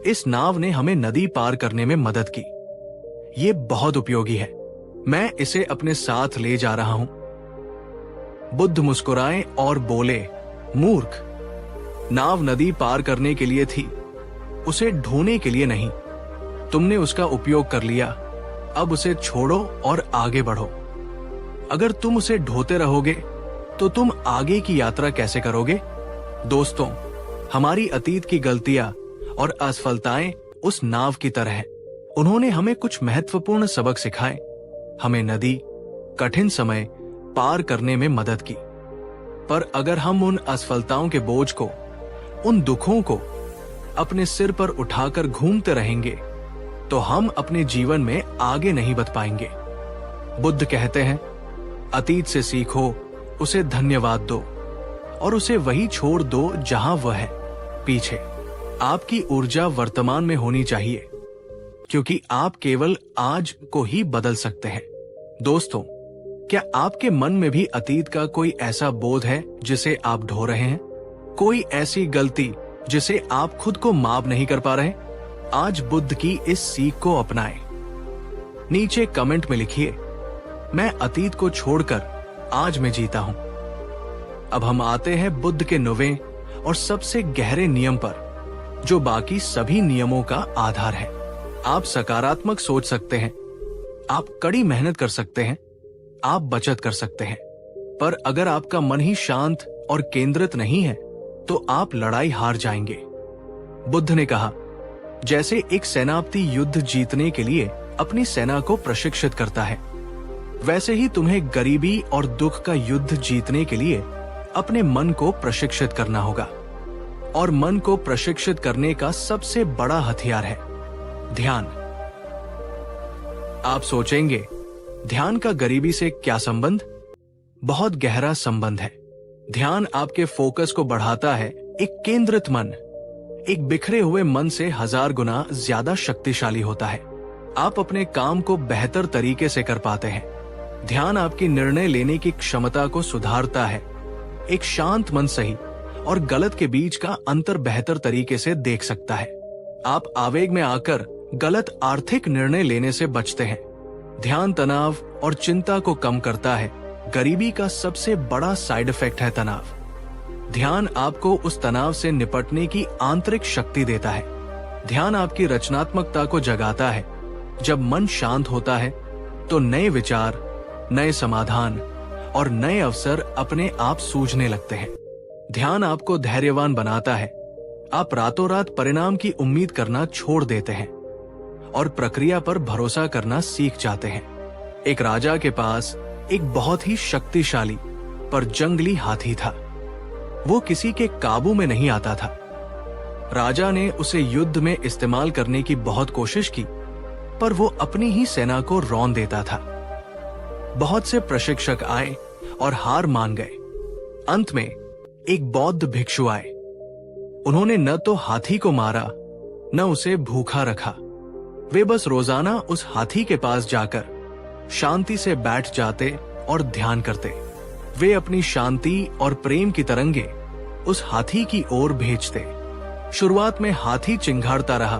इस नाव ने हमें नदी पार करने में मदद की। ये बहुत उपयोगी है, मैं इसे अपने साथ ले जा रहा हूं। बुद्ध मुस्कुराए और बोले, मूर्ख, नाव नदी पार करने के लिए थी, उसे ढोने के लिए नहीं। तुमने उसका उपयोग कर लिया, अब उसे छोड़ो और आगे बढ़ो। अगर तुम उसे ढोते रहोगे तो तुम आगे की यात्रा कैसे करोगे? दोस्तों, हमारी अतीत की गलतियां और असफलताएं उस नाव की तरह हैं। उन्होंने हमें कुछ महत्वपूर्ण सबक सिखाए, हमें नदी, कठिन समय पार करने में मदद की। पर अगर हम उन असफलताओं के बोझ को, उन दुखों को अपने सिर पर उठाकर घूमते रहेंगे तो हम अपने जीवन में आगे नहीं बढ़ पाएंगे। बुद्ध कहते हैं, अतीत से सीखो, उसे धन्यवाद दो और उसे वही छोड़ दो जहां वह है, पीछे। आपकी ऊर्जा वर्तमान में होनी चाहिए क्योंकि आप केवल आज को ही बदल सकते हैं। दोस्तों, क्या आपके मन में भी अतीत का कोई ऐसा बोझ है जिसे आप ढो रहे हैं? कोई ऐसी गलती जिसे आप खुद को माफ नहीं कर पा रहे? आज बुद्ध की इस सीख को अपनाएं। नीचे कमेंट में लिखिए, मैं अतीत को छोड़कर आज में जीता हूं। अब हम आते हैं बुद्ध के 9वें और सबसे गहरे नियम पर, जो बाकी सभी नियमों का आधार है। आप सकारात्मक सोच सकते हैं, आप कड़ी मेहनत कर सकते हैं, आप बचत कर सकते हैं, पर अगर आपका मन ही शांत और केंद्रित नहीं है तो आप लड़ाई हार जाएंगे। बुद्ध ने कहा, जैसे एक सेनापति युद्ध जीतने के लिए अपनी सेना को प्रशिक्षित करता है, वैसे ही तुम्हें गरीबी और दुख का युद्ध जीतने के लिए अपने मन को प्रशिक्षित करना होगा। और मन को प्रशिक्षित करने का सबसे बड़ा हथियार है ध्यान। आप सोचेंगे, ध्यान का गरीबी से क्या संबंध? बहुत गहरा संबंध है। ध्यान आपके फोकस को बढ़ाता है। एक केंद्रित मन एक बिखरे हुए मन से 1000 गुना ज्यादा शक्तिशाली होता है। आप अपने काम को बेहतर तरीके से कर पाते हैं। ध्यान आपकी निर्णय लेने की क्षमता को सुधारता है। एक शांत मन सही और गलत के बीच का अंतर बेहतर तरीके से देख सकता है। आप आवेग में आकर गलत आर्थिक निर्णय लेने से बचते हैं। ध्यान तनाव और चिंता को कम करता है। गरीबी का सबसे बड़ा साइड इफेक्ट है तनाव। ध्यान आपको उस तनाव से निपटने की आंतरिक शक्ति देता है। ध्यान आपकी रचनात्मकता को जगाता है। जब मन शांत होता है तो नए विचार, नए समाधान और नए अवसर अपने आप सूझने लगते हैं। ध्यान आपको धैर्यवान बनाता है। आप रातों रात परिणाम की उम्मीद करना छोड़ देते हैं और प्रक्रिया पर भरोसा करना सीख जाते हैं। एक राजा के पास एक बहुत ही शक्तिशाली पर जंगली हाथी था। वो किसी के काबू में नहीं आता था। राजा ने उसे युद्ध में इस्तेमाल करने की बहुत कोशिश की, पर वो अपनी ही सेना को रौंद देता था। बहुत से प्रशिक्षक आए और हार मान गए। अंत में एक बौद्ध भिक्षु आए। उन्होंने न तो हाथी को मारा न उसे भूखा रखा। वे बस रोजाना उस हाथी के पास जाकर शांति से बैठ जाते और ध्यान करते। वे अपनी शांति और प्रेम की तरंगे उस हाथी की ओर भेजते। शुरुआत में हाथी चिंघाड़ता रहा,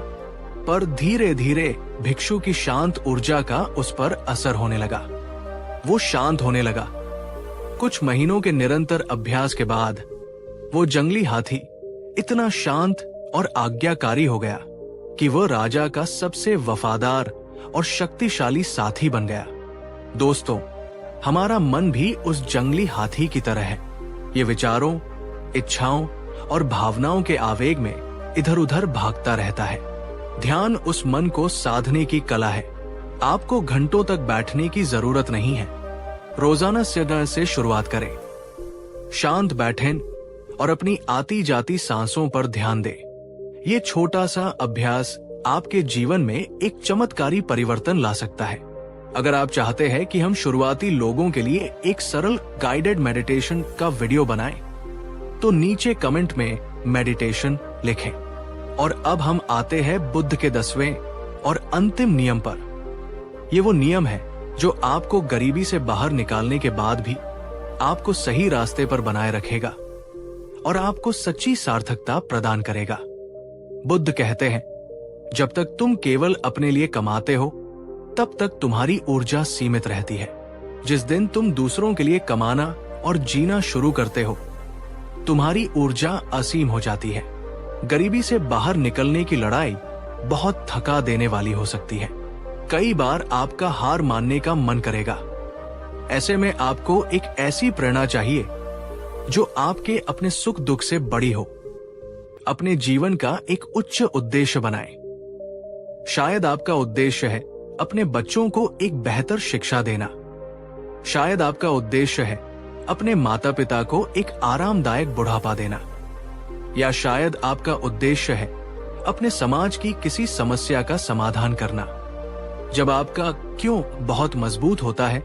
पर धीरे धीरे भिक्षु की शांत ऊर्जा का उस पर असर होने लगा। वो शांत होने लगा। कुछ महीनों के निरंतर अभ्यास के बाद वो जंगली हाथी इतना शांत और आज्ञाकारी हो गया कि वह राजा का सबसे वफादार और शक्तिशाली साथी बन गया। दोस्तों, हमारा मन भी उस जंगली हाथी की तरह है। ये विचारों, इच्छाओं और भावनाओं के आवेग में इधर उधर भागता रहता है। ध्यान उस मन को साधने की कला है। आपको घंटों तक बैठने की जरूरत नहीं है। रोजाना से शुरुआत करें। शांत बैठें और अपनी आती जाती सांसों पर ध्यान दें। ये छोटा सा अभ्यास आपके जीवन में एक चमत्कारी परिवर्तन ला सकता है। अगर आप चाहते हैं कि हम शुरुआती लोगों के लिए एक सरल गाइडेड मेडिटेशन का वीडियो बनाएं, तो नीचे कमेंट में मेडिटेशन लिखें। और अब हम आते हैं बुद्ध के 10वें और अंतिम नियम पर। ये वो नियम है जो आपको गरीबी से बाहर निकालने के बाद भी आपको सही रास्ते पर बनाए रखेगा और आपको सच्ची सार्थकता प्रदान करेगा। बुद्ध कहते हैं, जब तक तुम केवल अपने लिए कमाते हो तब तक तुम्हारी ऊर्जा सीमित रहती है। जिस दिन तुम दूसरों के लिए कमाना और जीना शुरू करते हो, तुम्हारी ऊर्जा असीम हो जाती है। गरीबी से बाहर निकलने की लड़ाई बहुत थका देने वाली हो सकती है। कई बार आपका हार मानने का मन करेगा। ऐसे में आपको एक ऐसी प्रेरणा चाहिए जो आपके अपने सुख दुख से बड़ी हो, अपने जीवन का एक उच्च उद्देश्य बनाए। शायद आपका उद्देश्य है अपने बच्चों को एक बेहतर शिक्षा देना। शायद आपका उद्देश्य है अपने माता पिता को एक आरामदायक बुढ़ापा देना। या शायद आपका उद्देश्य है अपने समाज की किसी समस्या का समाधान करना। जब आपका क्यों बहुत मजबूत होता है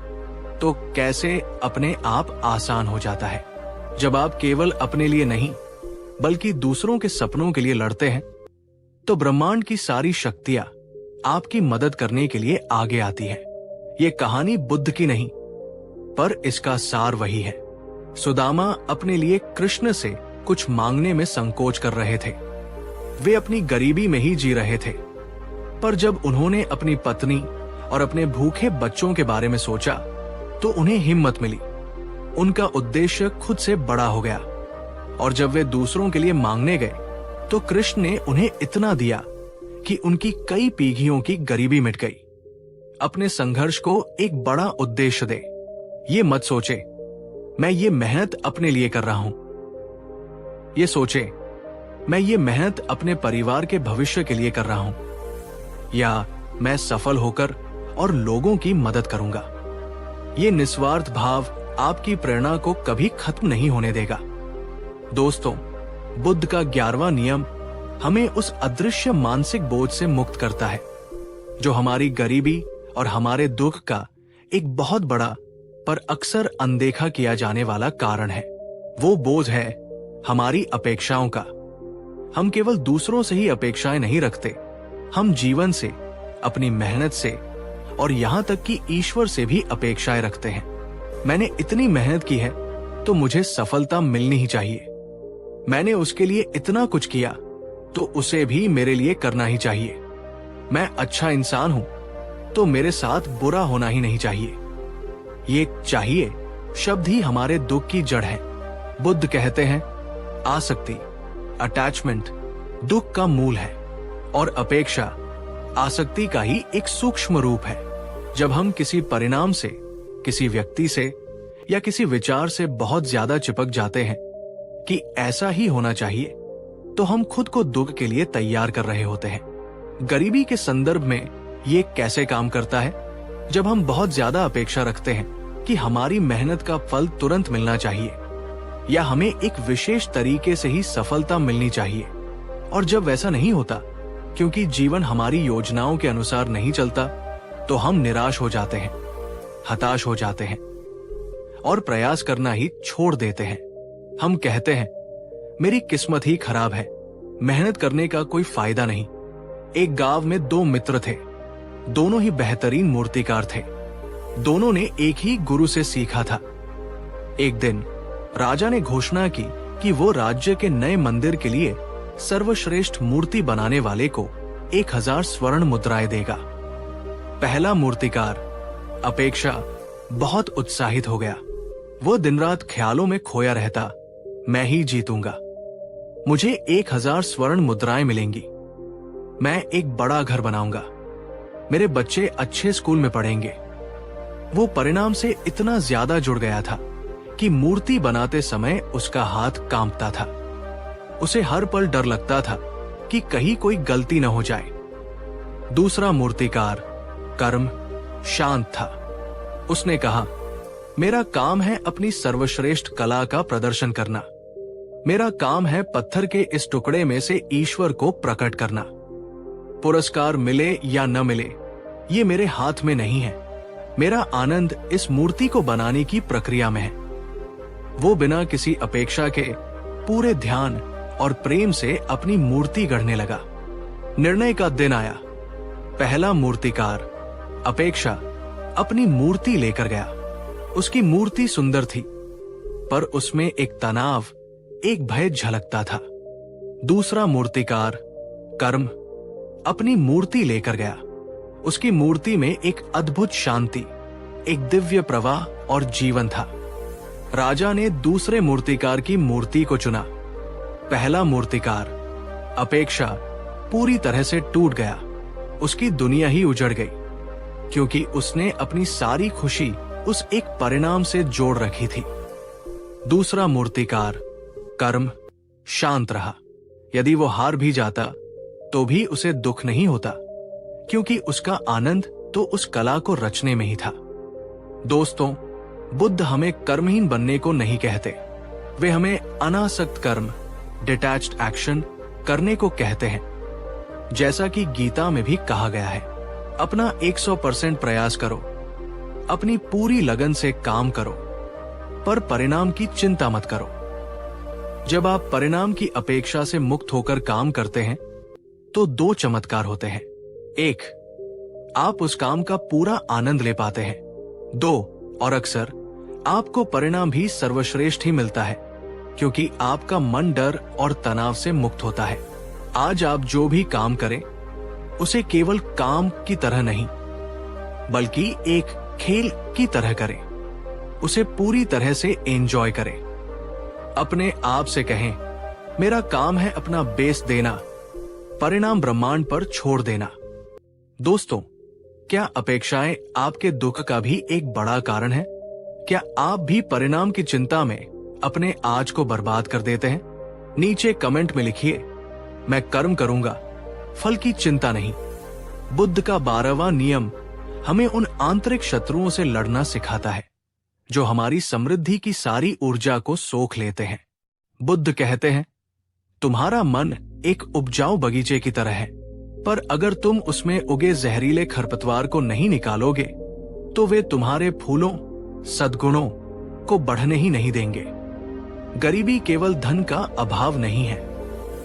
तो कैसे अपने आप आसान हो जाता है। जब आप केवल अपने लिए नहीं बल्कि दूसरों के सपनों के लिए लड़ते हैं, तो ब्रह्मांड की सारी शक्तियां आपकी मदद करने के लिए आगे आती है। ये कहानी बुद्ध की नहीं, पर इसका सार वही है। सुदामा अपने लिए कृष्ण से कुछ मांगने में संकोच कर रहे थे। वे अपनी गरीबी में ही जी रहे थे, पर जब उन्होंने अपनी पत्नी और अपने भूखे बच्चों के बारे में सोचा तो उन्हें हिम्मत मिली। उनका उद्देश्य खुद से बड़ा हो गया और जब वे दूसरों के लिए मांगने गए तो कृष्ण ने उन्हें इतना दिया कि उनकी कई पीढ़ियों की गरीबी मिट गई। अपने संघर्ष को एक बड़ा उद्देश्य दे। ये मत सोचे मैं ये मेहनत अपने लिए कर रहा हूं। ये सोचे मैं ये मेहनत अपने परिवार के भविष्य के लिए कर रहा हूं, या मैं सफल होकर और लोगों की मदद करूंगा। ये निस्वार्थ भाव आपकी प्रेरणा को कभी खत्म नहीं होने देगा। दोस्तों, बुद्ध का 11वां नियम हमें उस अदृश्य मानसिक बोझ से मुक्त करता है जो हमारी गरीबी और हमारे दुख का एक बहुत बड़ा पर अक्सर अनदेखा किया जाने वाला कारण है। वो बोझ है हमारी अपेक्षाओं का। हम केवल दूसरों से ही अपेक्षाएं नहीं रखते, हम जीवन से, अपनी मेहनत से और यहां तक कि ईश्वर से भी अपेक्षाएं रखते हैं। मैंने इतनी मेहनत की है तो मुझे सफलता मिलनी ही चाहिए। मैंने उसके लिए इतना कुछ किया तो उसे भी मेरे लिए करना ही चाहिए। मैं अच्छा इंसान हूं तो मेरे साथ बुरा होना ही नहीं चाहिए। ये चाहिए शब्द ही हमारे दुख की जड़ है। बुद्ध कहते हैं, आसक्ति, अटैचमेंट दुख का मूल है और अपेक्षा आसक्ति का ही एक सूक्ष्म रूप है। जब हम किसी परिणाम से, किसी व्यक्ति से या किसी विचार से बहुत ज्यादा चिपक जाते हैं कि ऐसा ही होना चाहिए, तो हम खुद को दुख के लिए तैयार कर रहे होते हैं। गरीबी के संदर्भ में ये कैसे काम करता है? जब हम बहुत ज्यादा अपेक्षा रखते हैं कि हमारी मेहनत का फल तुरंत मिलना चाहिए या हमें एक विशेष तरीके से ही सफलता मिलनी चाहिए, और जब वैसा नहीं होता क्योंकि जीवन हमारी योजनाओं के अनुसार नहीं चलता, तो हम निराश हो जाते हैं, हताश हो जाते हैं और प्रयास करना ही छोड़ देते हैं। हम कहते हैं मेरी किस्मत ही खराब है, मेहनत करने का कोई फायदा नहीं। एक गांव में दो मित्र थे, दोनों ही बेहतरीन मूर्तिकार थे। दोनों ने एक ही गुरु से सीखा था। एक दिन राजा ने घोषणा की कि वो राज्य के नए मंदिर के लिए सर्वश्रेष्ठ मूर्ति बनाने वाले को 1000 स्वर्ण मुद्राएं देगा। पहला मूर्तिकार अपेक्षा बहुत उत्साहित हो गया। वो दिन रात ख्यालों में खोया रहता, मैं ही जीतूंगा, मुझे 1000 स्वर्ण मुद्राएं मिलेंगी, मैं एक बड़ा घर बनाऊंगा, मेरे बच्चे अच्छे स्कूल में पढ़ेंगे। वो परिणाम से इतना ज्यादा जुड़ गया था कि मूर्ति बनाते समय उसका हाथ कांपता था। उसे हर पल डर लगता था कि कहीं कोई गलती न हो जाए। दूसरा मूर्तिकार कर्म शांत था। उसने कहा, मेरा काम है अपनी सर्वश्रेष्ठ कला का प्रदर्शन करना। मेरा काम है पत्थर के इस टुकड़े में से ईश्वर को प्रकट करना। पुरस्कार मिले या न मिले, ये मेरे हाथ में नहीं है। मेरा आनंद इस मूर्ति को बनाने की प्रक्रिया में है। वो बिना किसी अपेक्षा के पूरे ध्यान और प्रेम से अपनी मूर्ति गढ़ने लगा। निर्णय का दिन आया। पहला मूर्तिकार अपेक्षा अपनी मूर्ति लेकर गया। उसकी मूर्ति सुंदर थी, पर उसमें एक तनाव, एक भय झलकता था। दूसरा मूर्तिकार कर्म अपनी मूर्ति लेकर गया। उसकी मूर्ति में एक अद्भुत शांति, एक दिव्य प्रवाह और जीवन था। राजा ने दूसरे मूर्तिकार की मूर्ति को चुना। पहला मूर्तिकार अपेक्षा पूरी तरह से टूट गया। उसकी दुनिया ही उजड़ गई, क्योंकि उसने अपनी सारी खुशी उस एक परिणाम से जोड़ रखी थी। दूसरा मूर्तिकार कर्म शांत रहा। यदि वो हार भी जाता तो भी उसे दुख नहीं होता, क्योंकि उसका आनंद तो उस कला को रचने में ही था। दोस्तों, बुद्ध हमें कर्महीन बनने को नहीं कहते। वे हमें अनासक्त कर्म, डिटैच्ड एक्शन करने को कहते हैं। जैसा कि गीता में भी कहा गया है, अपना 100% प्रयास करो, अपनी पूरी लगन से काम करो, पर परिणाम की चिंता मत करो। जब आप परिणाम की अपेक्षा से मुक्त होकर काम करते हैं तो दो चमत्कार होते हैं। एक, आप उस काम का पूरा आनंद ले पाते हैं। दो, और अक्सर आपको परिणाम भी सर्वश्रेष्ठ ही मिलता है, क्योंकि आपका मन डर और तनाव से मुक्त होता है। आज आप जो भी काम करें उसे केवल काम की तरह नहीं, बल्कि एक खेल की तरह करें। उसे पूरी तरह से एंजॉय करें। अपने आप से कहें, मेरा काम है अपना बेस्ट देना, परिणाम ब्रह्मांड पर छोड़ देना। दोस्तों, क्या अपेक्षाएं आपके दुख का भी एक बड़ा कारण है? क्या आप भी परिणाम की चिंता में अपने आज को बर्बाद कर देते हैं? नीचे कमेंट में लिखिए, मैं कर्म करूंगा, फल की चिंता नहीं। बुद्ध का 12वां नियम हमें उन आंतरिक शत्रुओं से लड़ना सिखाता है जो हमारी समृद्धि की सारी ऊर्जा को सोख लेते हैं। बुद्ध कहते हैं, तुम्हारा मन एक उपजाऊ बगीचे की तरह है, पर अगर तुम उसमें उगे जहरीले खरपतवार को नहीं निकालोगे तो वे तुम्हारे फूलों, सद्गुणों को बढ़ने ही नहीं देंगे। गरीबी केवल धन का अभाव नहीं है,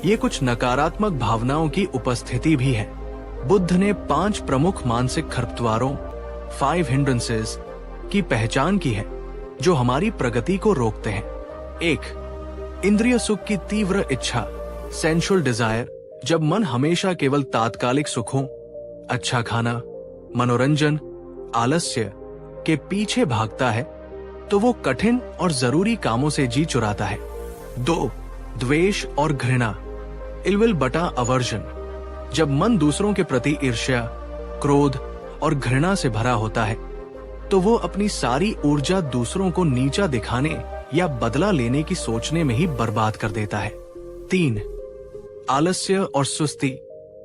ये कुछ नकारात्मक भावनाओं की उपस्थिति भी है। बुद्ध ने 5 प्रमुख मानसिक खरपतवारों 5 हिंड्रेंसेस की पहचान की है जो हमारी प्रगति को रोकते हैं। 1, इंद्रिय सुख की तीव्र इच्छा, सेंसुअल डिजायर। जब मन हमेशा केवल तात्कालिक सुखों, अच्छा खाना, मनोरंजन, आलस्य के पीछे भागता है तो वो कठिन और जरूरी कामों से जी चुराता है। 2, द्वेष और घृणा, इलविल बटा अवर्जन। जब मन दूसरों के प्रति ईर्ष्या, क्रोध और घृणा से भरा होता है तो वो अपनी सारी ऊर्जा दूसरों को नीचा दिखाने या बदला लेने की सोचने में ही बर्बाद कर देता है। 3, आलस्य और सुस्ती,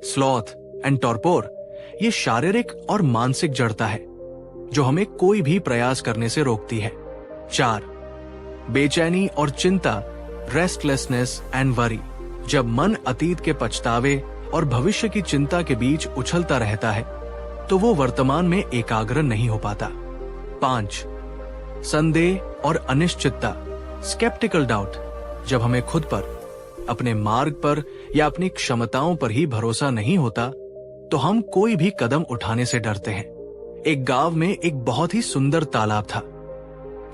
स्लॉथ एंड टॉर्पोर। ये शारीरिक और मानसिक जड़ता है जो हमें कोई भी प्रयास करने से रोकती है। 4, बेचैनी और चिंता, रेस्टलेसनेस एंड वरी। जब मन अतीत के पछतावे और भविष्य की चिंता के बीच उछलता रहता है तो वो वर्तमान में एकाग्र नहीं हो पाता। 5, संदेह और अनिश्चितता, स्केप्टिकल डाउट। जब हमें खुद पर, अपने मार्ग पर या अपनी क्षमताओं पर ही भरोसा नहीं होता, तो हम कोई भी कदम उठाने से डरते हैं। एक गांव में एक बहुत ही सुंदर तालाब था,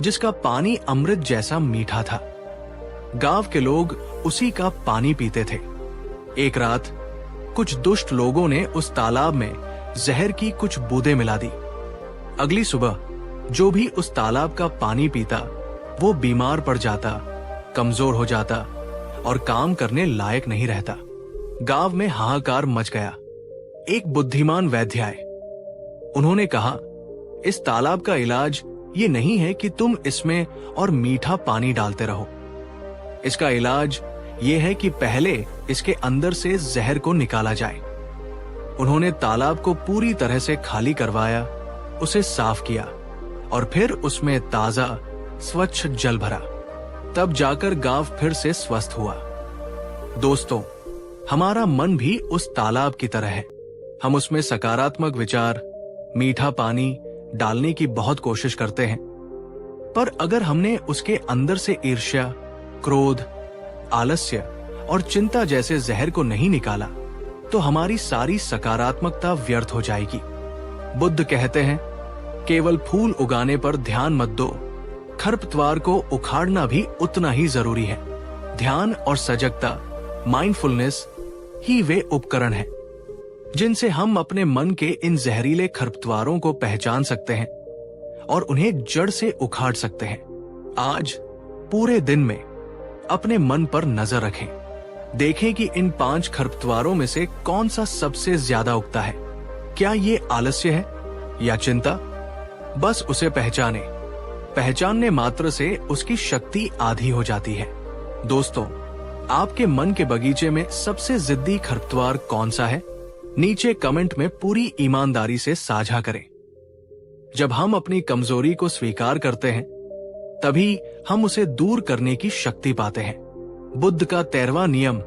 जिसका पानी अमृत जैसा मीठा था। गांव के लोग उसी का पानी पीते थे। एक रात कुछ दुष्ट लोगों ने उस तालाब में जहर की कुछ बूंदें मिला दी। अगली सुबह जो भी उस तालाब का पानी पीता, वो बीमार पड़ जाता, कमजोर हो जाता और काम करने लायक नहीं रहता। गांव में हाहाकार मच गया। एक बुद्धिमान वैद्य आए। उन्होंने कहा, इस तालाब का इलाज ये नहीं है कि तुम इसमें और मीठा पानी डालते रहो। इसका इलाज ये है कि पहले इसके अंदर से जहर को निकाला जाए। उन्होंने तालाब को पूरी तरह से खाली करवाया, उसे साफ किया और फिर उसमें ताजा स्वच्छ जल भरा। तब जाकर गांव फिर से स्वस्थ हुआ। दोस्तों, हमारा मन भी उस तालाब की तरह है। हम उसमें सकारात्मक विचार, मीठा पानी डालने की बहुत कोशिश करते हैं, पर अगर हमने उसके अंदर से ईर्ष्या, क्रोध, आलस्य और चिंता जैसे जहर को नहीं निकाला, तो हमारी सारी सकारात्मकता व्यर्थ हो जाएगी। बुद्ध कहते हैं, केवल फूल उगाने पर ध्यान मत दो, खरपतवार को उखाड़ना भी उतना ही जरूरी है। ध्यान और सजगता, माइंडफुलनेस ही वे उपकरण हैं जिनसे हम अपने मन के इन जहरीले खरपतवारों को पहचान सकते हैं और उन्हें जड़ से उखाड़ सकते हैं। आज पूरे दिन में अपने मन पर नजर रखें। देखें कि इन 5 खरपतवारों में से कौन सा सबसे ज्यादा उगता है। क्या ये आलस्य है या चिंता? बस उसे पहचाने। पहचानने मात्र से उसकी शक्ति आधी हो जाती है। दोस्तों, आपके मन के बगीचे में सबसे जिद्दी खरपतवार कौन सा है? नीचे कमेंट में पूरी ईमानदारी से साझा करें। जब हम अपनी कमजोरी को स्वीकार करते हैं, तभी हम उसे दूर करने की शक्ति पाते हैं। बुद्ध का 13वां नियम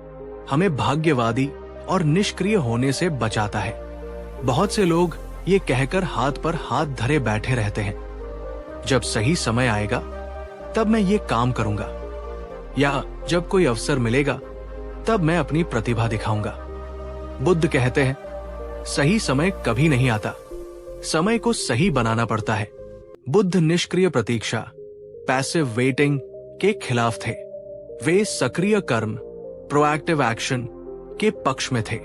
हमें भाग्यवादी और निष्क्रिय होने से बचाता है। बहुत से लोग ये कहकर हाथ पर हाथ धरे बैठे रहते हैं, जब सही समय आएगा तब मैं ये काम करूंगा, या जब कोई अवसर मिलेगा तब मैं अपनी प्रतिभा दिखाऊंगा। बुद्ध कहते हैं, सही समय कभी नहीं आता, समय को सही बनाना पड़ता है। बुद्ध निष्क्रिय प्रतीक्षा, पैसिव वेटिंग के खिलाफ थे। वे सक्रिय कर्म, प्रोएक्टिव एक्शन के पक्ष में थे।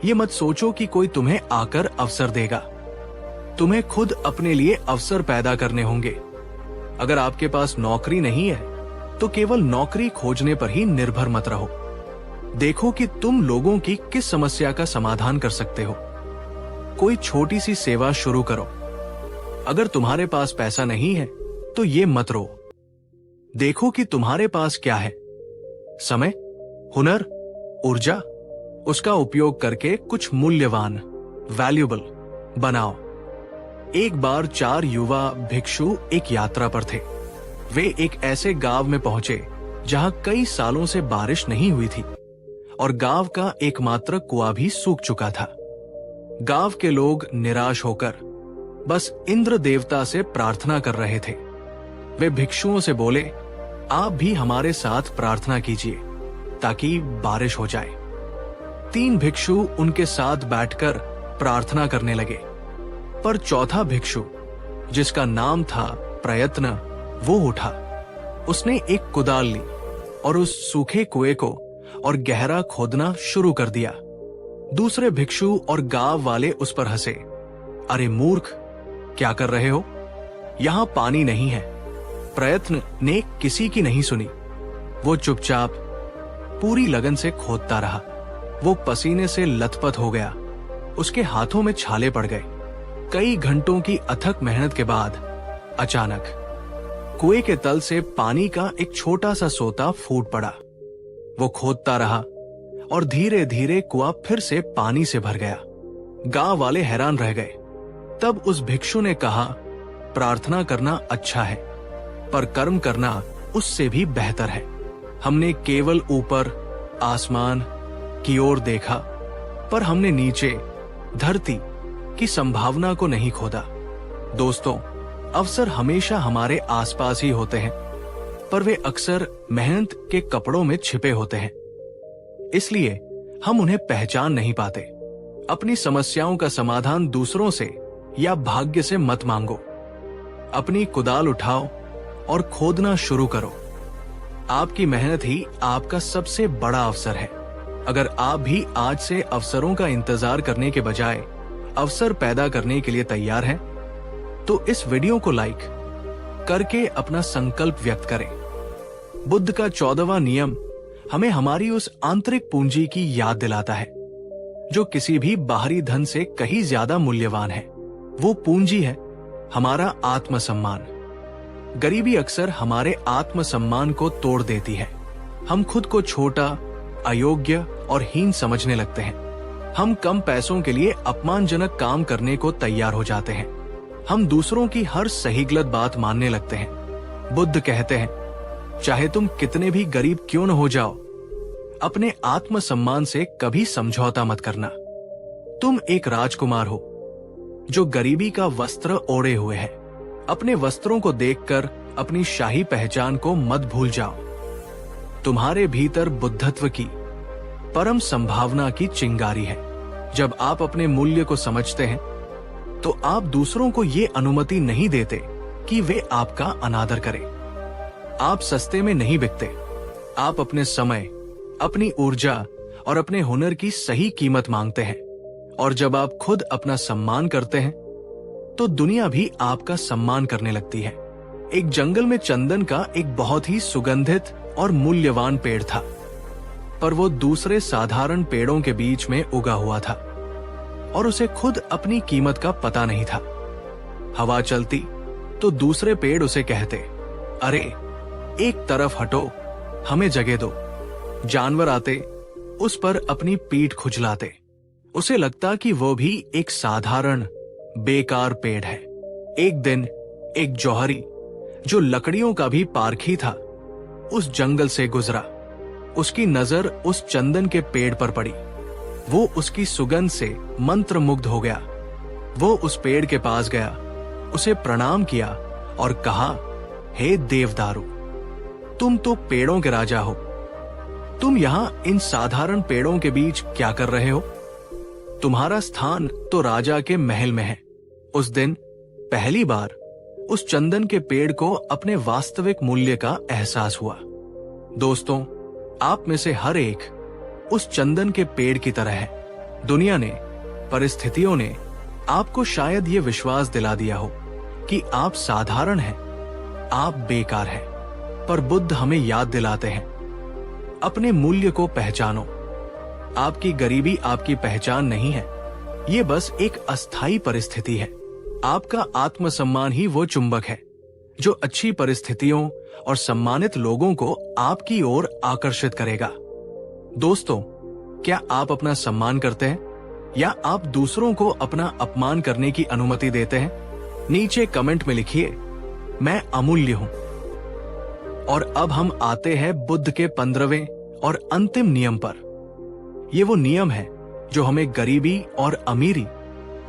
ये मत सोचो कि कोई तुम्हें आकर अवसर देगा। तुम्हें खुद अपने लिए अवसर पैदा करने होंगे। अगर आपके पास नौकरी नहीं है, तो केवल नौकरी खोजने पर ही निर्भर मत रहो। देखो कि तुम लोगों की किस समस्या का समाधान कर सकते हो। कोई छोटी सी सेवा शुरू करो। अगर तुम्हारे पास पैसा नहीं है, तो ये मत रो। देखो कि तुम्हारे पास क्या है। समय, हुनर, ऊर्जा, उसका उपयोग करके कुछ मूल्यवान, वैल्यूएबल बनाओ। एक बार 4 युवा भिक्षु एक यात्रा पर थे। वे एक ऐसे गांव में पहुंचे जहां कई सालों से बारिश नहीं हुई थी और गांव का एकमात्र कुआं भी सूख चुका था। गांव के लोग निराश होकर बस इंद्र देवता से प्रार्थना कर रहे थे। वे भिक्षुओं से बोले, आप भी हमारे साथ प्रार्थना कीजिए ताकि बारिश हो जाए। 3 भिक्षु उनके साथ बैठकर प्रार्थना करने लगे, पर चौथा भिक्षु, जिसका नाम था प्रयत्न, वो उठा। उसने एक कुदाल ली और उस सूखे कुएं को और गहरा खोदना शुरू कर दिया। दूसरे भिक्षु और गांव वाले उस पर हंसे, अरे मूर्ख, क्या कर रहे हो? यहां पानी नहीं है। प्रयत्न ने किसी की नहीं सुनी। वो चुपचाप पूरी लगन से खोदता रहा। वो पसीने से लथपथ हो गया। उसके हाथों में छाले पड़ गए। कई घंटों की अथक मेहनत के बाद अचानक कुएं के तल से पानी का एक छोटा सा सोता फूट पड़ा। वो खोदता रहा और धीरे धीरे कुआं फिर से पानी से भर गया। गांव वाले हैरान रह गए। तब उस भिक्षु ने कहा, प्रार्थना करना अच्छा है, पर कर्म करना उससे भी बेहतर है। हमने केवल ऊपर आसमान की ओर देखा, पर हमने नीचे धरती की संभावना को नहीं खोदा। दोस्तों, अवसर हमेशा हमारे आसपास ही होते हैं। पर वे अक्सर मेहनत के कपड़ों में छिपे होते हैं, इसलिए हम उन्हें पहचान नहीं पाते। अपनी समस्याओं का समाधान दूसरों से या भाग्य से मत मांगो। अपनी कुदाल उठाओ और खोदना शुरू करो। आपकी मेहनत ही आपका सबसे बड़ा अवसर है। अगर आप भी आज से अवसरों का इंतजार करने के बजाय अवसर पैदा करने के लिए तैयार हैं, तो इस वीडियो को लाइक करके अपना संकल्प व्यक्त करें। बुद्ध का 14वां नियम हमें हमारी उस आंतरिक पूंजी की याद दिलाता है जो किसी भी बाहरी धन से कहीं ज्यादा मूल्यवान है। वो पूंजी है हमारा आत्मसम्मान। गरीबी अक्सर हमारे आत्मसम्मान को तोड़ देती है। हम खुद को छोटा, अयोग्य और हीन समझने लगते हैं। हम कम पैसों के लिए अपमानजनक काम करने को तैयार हो जाते हैं। हम दूसरों की हर सही गलत बात मानने लगते हैं। बुद्ध कहते हैं, चाहे तुम कितने भी गरीब क्यों न हो जाओ, अपने आत्मसम्मान से कभी समझौता मत करना। तुम एक राजकुमार हो जो गरीबी का वस्त्र ओढ़े हुए है। अपने वस्त्रों को देखकर अपनी शाही पहचान को मत भूल जाओ। तुम्हारे भीतर बुद्धत्व की परम संभावना की चिंगारी है। जब आप अपने मूल्य को समझते हैं तो आप दूसरों को ये अनुमति नहीं देते कि वे आपका अनादर करें। आप सस्ते में नहीं बिकते। आप अपने समय, अपनी ऊर्जा और अपने हुनर की सही कीमत मांगते हैं। और जब आप खुद अपना सम्मान करते हैं तो दुनिया भी आपका सम्मान करने लगती है। एक जंगल में चंदन का एक बहुत ही सुगंधित और मूल्यवान पेड़ था, पर वो दूसरे साधारण पेड़ों के बीच में उगा हुआ था और उसे खुद अपनी कीमत का पता नहीं था। हवा चलती तो दूसरे पेड़ उसे कहते, अरे एक तरफ हटो, हमें जगह दो। जानवर आते उस पर अपनी पीठ खुजलाते। उसे लगता कि वो भी एक साधारण बेकार पेड़ है। एक दिन एक जौहरी जो लकड़ियों का भी पारखी था उस जंगल से गुजरा। उसकी नजर उस चंदन के पेड़ पर पड़ी। वो उसकी सुगंध से मंत्रमुग्ध हो गया। वो उस पेड़ के पास गया, उसे प्रणाम किया और कहा, हे देवदारू, तुम तो पेड़ों के राजा हो। तुम यहाँ इन साधारण पेड़ों के बीच क्या कर रहे हो? तुम्हारा स्थान तो राजा के महल में है। उस दिन पहली बार उस चंदन के पेड़ को अपने वास्तविक मूल्य का एहसास हुआ। दोस्तों, आप में से हर एक उस चंदन के पेड़ की तरह है। दुनिया ने, परिस्थितियों ने आपको शायद ये विश्वास दिला दिया हो कि आप साधारण हैं, आप बेकार हैं, पर बुद्ध हमें याद दिलाते हैं, अपने मूल्य को पहचानो। आपकी गरीबी आपकी पहचान नहीं है, ये बस एक अस्थायी परिस्थिति है। आपका आत्मसम्मान ही वो चुंबक है जो अच्छी परिस्थितियों और सम्मानित लोगों को आपकी ओर आकर्षित करेगा। दोस्तों, क्या आप अपना सम्मान करते हैं या आप दूसरों को अपना अपमान करने की अनुमति देते हैं? नीचे कमेंट में लिखिए, मैं अमूल्य हूं। और अब हम आते हैं बुद्ध के 15वें और अंतिम नियम पर। ये वो नियम है जो हमें गरीबी और अमीरी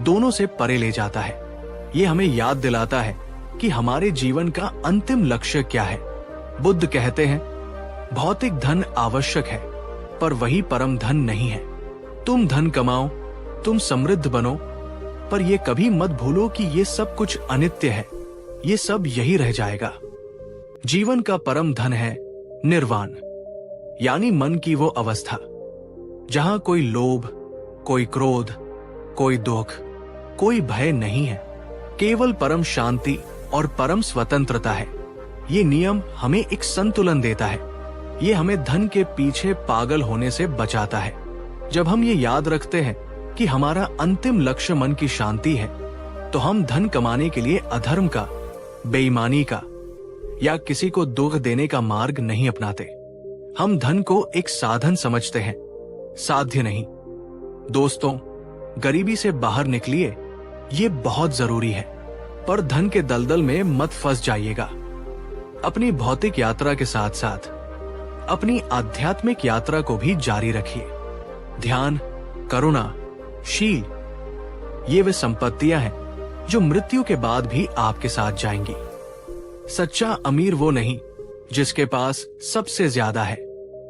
दोनों से परे ले जाता है। ये हमें याद दिलाता है कि हमारे जीवन का अंतिम लक्ष्य क्या है। बुद्ध कहते हैं, भौतिक धन आवश्यक है, पर वही परम धन नहीं है। तुम धन कमाओ, तुम समृद्ध बनो, पर यह कभी मत भूलो कि ये सब कुछ अनित्य है। ये सब यही रह जाएगा। जीवन का परम धन है निर्वाण, यानी मन की वो अवस्था जहां कोई लोभ, कोई क्रोध, कोई दुख, कोई भय नहीं है। केवल परम शांति और परम स्वतंत्रता है। ये नियम हमें एक संतुलन देता है। ये हमें धन के पीछे पागल होने से बचाता है। जब हम ये याद रखते हैं कि हमारा अंतिम लक्ष्य मन की शांति है, तो हम धन कमाने के लिए अधर्म का, बेईमानी का या किसी को दुख देने का मार्ग नहीं अपनाते। हम धन को एक साधन समझते हैं, साध्य नहीं। दोस्तों, गरीबी से बाहर निकलिए, ये बहुत जरूरी है, पर धन के दलदल में मत फंस जाइएगा। अपनी भौतिक यात्रा के साथ साथ अपनी आध्यात्मिक यात्रा को भी जारी रखिए। ध्यान, करुणा, शील, ये वे संपत्तियां हैं जो मृत्यु के बाद भी आपके साथ जाएंगी। सच्चा अमीर वो नहीं जिसके पास सबसे ज्यादा है।